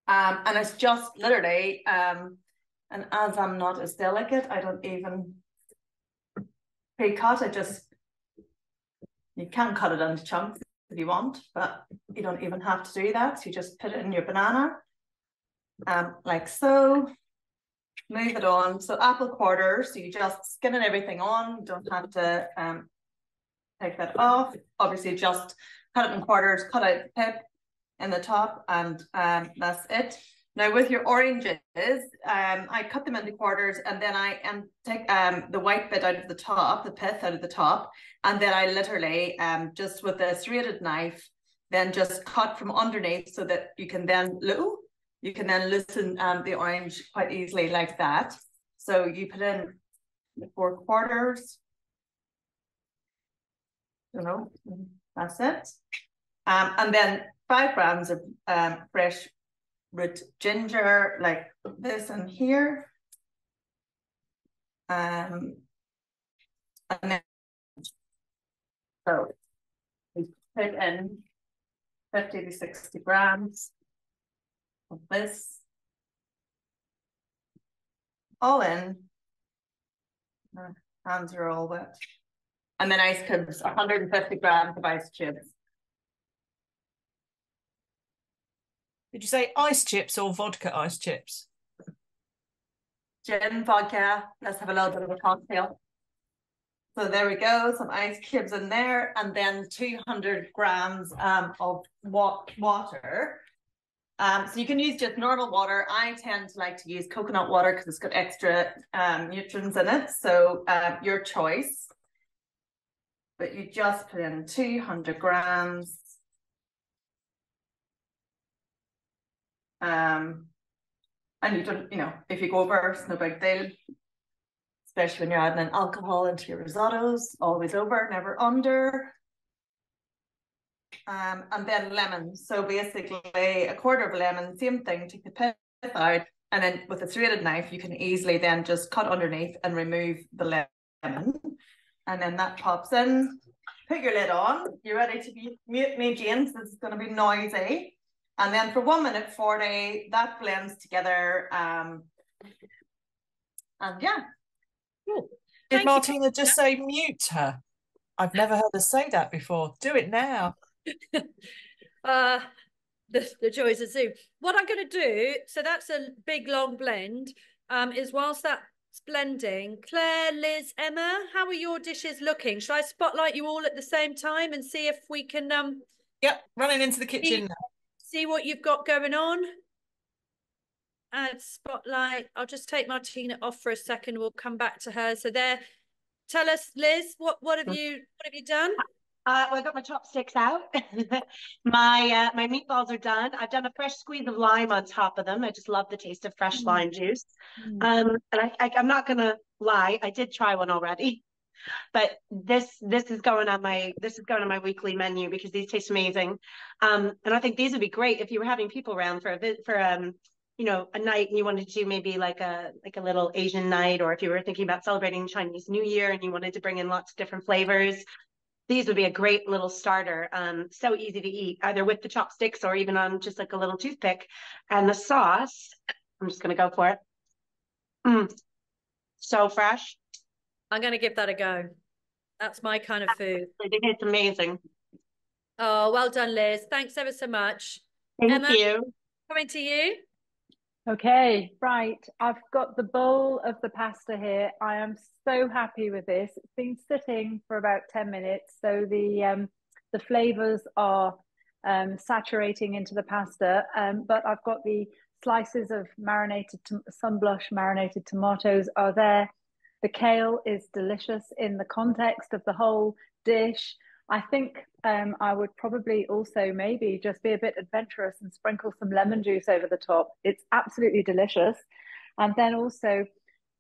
And it's just literally, and as I'm not as delicate, I don't even pre-cut. You can cut it into chunks if you want, but you don't even have to do that. So you just put it in your banana, like so. Move it on. So apple quarters, so you just skin and everything on. You don't have to take that off. Obviously, just cut it in quarters, cut out the pip in the top, and that's it. Now with your oranges, I cut them into quarters, and then I take the white bit out of the top, the pith out of the top, and then I literally just with a serrated knife, then just cut from underneath so that you can then loosen the orange quite easily like that. So you put in the 4 quarters, that's it. And then 5 grams of fresh root ginger, like this in here. And then, so we put in 50 to 60 grams of this, all in. My hands are all wet. And then ice cubes, 150 grams of ice cubes. Did you say ice chips or vodka ice chips? Gin, vodka, let's have a little bit of a cocktail. So there we go, some ice cubes in there, and then 200 grams of water. So you can use just normal water. I tend to like to use coconut water because it's got extra nutrients in it. So your choice. But you just put in 200 grams. And you don't, if you go over, it's no big deal. Especially when you're adding in alcohol into your risottos, always over, never under. And then lemon. So basically a quarter of a lemon, same thing, take the pith out, and then with a serrated knife, you can easily then just cut underneath and remove the lemon. and then that pops in. Put your lid on. You're ready to mute me, James. This is going to be noisy. And then for 1 minute 40, that blends together. And yeah. Cool. Did Martina just say mute her? I've never heard her say that before. Do it now. The joys of Zoom. What I'm going to do, so that's a big long blend, is whilst that's blending, Claire, Liz, Emma, how are your dishes looking? Should I spotlight you all at the same time and see if we can Yep, running into the kitchen now. See what you've got going on? Add spotlight. I'll just take Martina off for a second. We'll come back to her. So there, tell us, Liz, what have you done? Well, I got my chopsticks out. My meatballs are done. I've done a fresh squeeze of lime on top of them. I just love the taste of fresh lime juice. And I'm not gonna lie, I did try one already, but this is going on my weekly menu because these taste amazing. And I think these would be great if you were having people around for you know, a night and you wanted to do maybe like a little Asian night, or if you were thinking about celebrating Chinese New Year and you wanted to bring in lots of different flavors. These would be a great little starter. So easy to eat, either with the chopsticks or even on just like a little toothpick. And the sauce, I'm just going to go for it. So fresh. I'm going to give that a go. That's my kind of food. I think it's amazing. Oh, well done, Liz. Thanks ever so much. Thank you. Coming to you. Okay, right. I've got the bowl of the pasta here. I am so happy with this. It's been sitting for about 10 minutes. So the flavors are saturating into the pasta. But I've got the slices of sunblush marinated tomatoes are there. The kale is delicious in the context of the whole dish. I think I would probably also maybe just be a bit adventurous and sprinkle some lemon juice over the top. It's absolutely delicious. And then also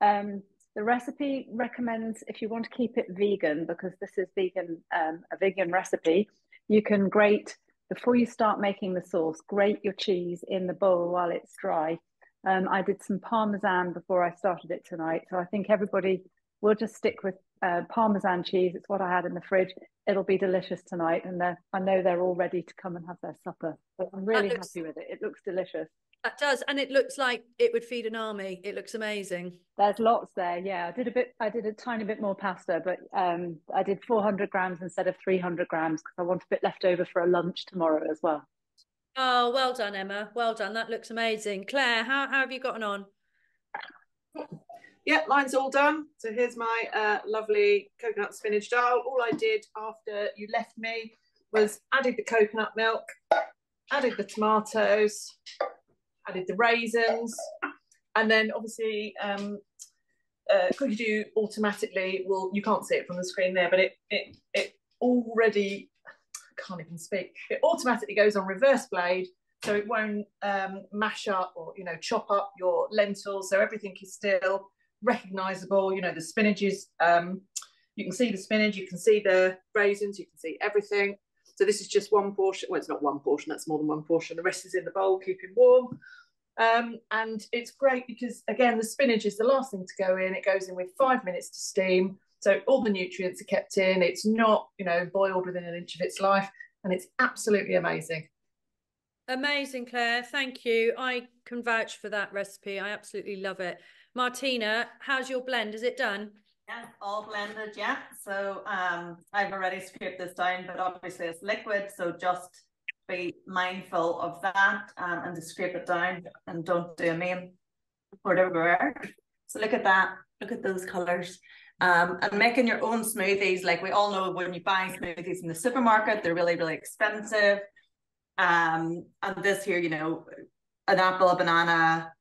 the recipe recommends, if you want to keep it vegan, because this is a vegan recipe, you can grate, before you start making the sauce, grate your cheese in the bowl while it's dry. I did some Parmesan before I started it tonight. So I think everybody will just stick with Parmesan cheese. It's what I had in the fridge. It'll be delicious tonight. And I know they're all ready to come and have their supper. But I'm really happy with it. It looks delicious. That does. And it looks like it would feed an army. It looks amazing. There's lots there. Yeah, I did a tiny bit more pasta, but I did 400 grams instead of 300 grams because I want a bit left over for a lunch tomorrow as well. Oh, well done, Emma. Well done. That looks amazing. Claire, how have you gotten on? Yeah, mine's all done. So here's my lovely coconut spinach dal. All I did after you left me was added the coconut milk, added the tomatoes, added the raisins, and then obviously Cookie Do automatically will, you can't see it from the screen there, but it already, I can't even speak, it automatically goes on reverse blade, so it won't mash up or, you know, chop up your lentils, so everything is still recognizable. You know, the spinach is, you can see the spinach, you can see the raisins, you can see everything. So this is just one portion. Well, it's not one portion, that's more than one portion. The rest is in the bowl, keeping warm. And it's great because, again, the spinach is the last thing to go in. It goes in with 5 minutes to steam. So all the nutrients are kept in. It's not, you know, boiled within an inch of its life. And it's absolutely amazing. Amazing, Claire. Thank you. I can vouch for that recipe. I absolutely love it. Martina, how's your blend? Is it done? Yeah, all blended, yeah. So I've already scraped this down, but obviously it's liquid, so just be mindful of that and to scrape it down and don't do a main pour it everywhere. So look at that, look at those colours. And making your own smoothies, like we all know when you buy smoothies in the supermarket, they're really, really expensive. And this here, you know, an apple, a banana,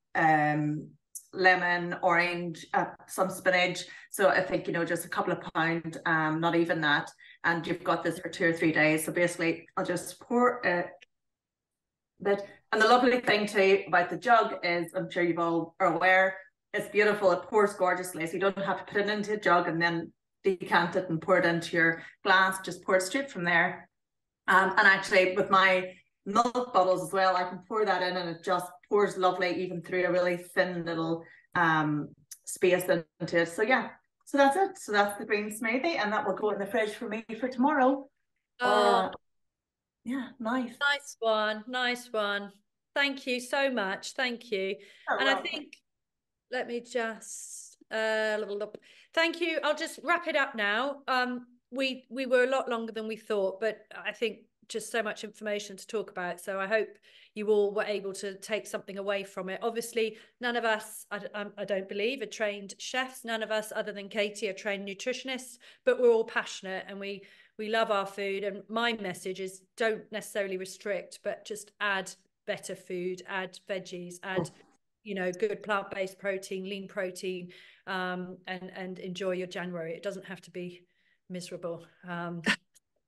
lemon, orange, some spinach. So I think, you know, just a couple of pounds, not even that. And you've got this for 2 or 3 days. So basically, I'll just pour a bit. And the lovely thing too about the jug is, I'm sure you've all are aware, it's beautiful. It pours gorgeously. So you don't have to put it into a jug and then decant it and pour it into your glass. Just pour it straight from there. And actually, with my milk bottles as well, I can pour that in and it just pours lovely even through a really thin little space into it. So yeah, So that's it. So that's the green smoothie, and that will go in the fridge for me for tomorrow. Yeah, nice. Nice one. Nice one. Thank you so much. Thank you. And I think, let me just thank you. I'll just wrap it up now. We were a lot longer than we thought, but I think just so much information to talk about. So I hope you all were able to take something away from it. Obviously, none of us, I don't believe, are trained chefs. None of us, other than Katie, are trained nutritionists, but we're all passionate and we love our food. And my message is don't necessarily restrict, but just add better food, add veggies, add good plant-based protein, lean protein, and enjoy your January. It doesn't have to be miserable.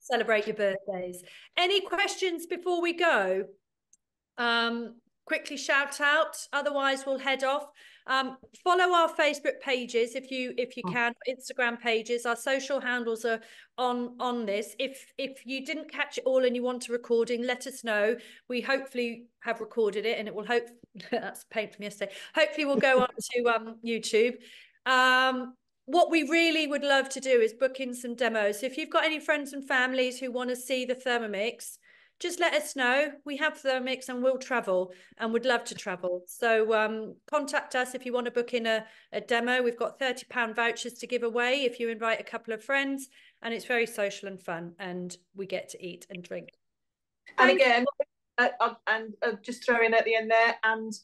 Celebrate your birthdays. Any questions before we go? Quickly shout out, otherwise we'll head off. Follow our Facebook pages if you can, Instagram pages. Our social handles are on this. If you didn't catch it all and you want a recording, let us know. We hopefully have recorded it, and it will that's a pain from yesterday. Hopefully we'll go on to YouTube. What we really would love to do is book in some demos. So if you've got any friends and families who want to see the Thermomix, just let us know. We have Thermomix and we'll travel and would love to travel. So contact us if you want to book in a demo. We've got £30 vouchers to give away if you invite a couple of friends, and it's very social and fun, and we get to eat and drink. And again, just throw in at the end there, and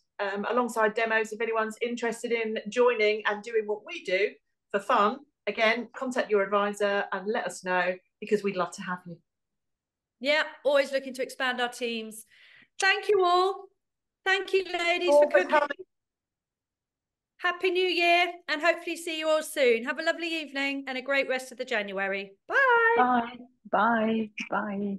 alongside demos, if anyone's interested in joining and doing what we do for fun, again, contact your advisor and let us know, because we'd love to have you. Yeah, always looking to expand our teams. Thank you all. Thank you, ladies, for cooking. Happy New Year, and hopefully see you all soon. Have a lovely evening and a great rest of the January. Bye. Bye. Bye. Bye.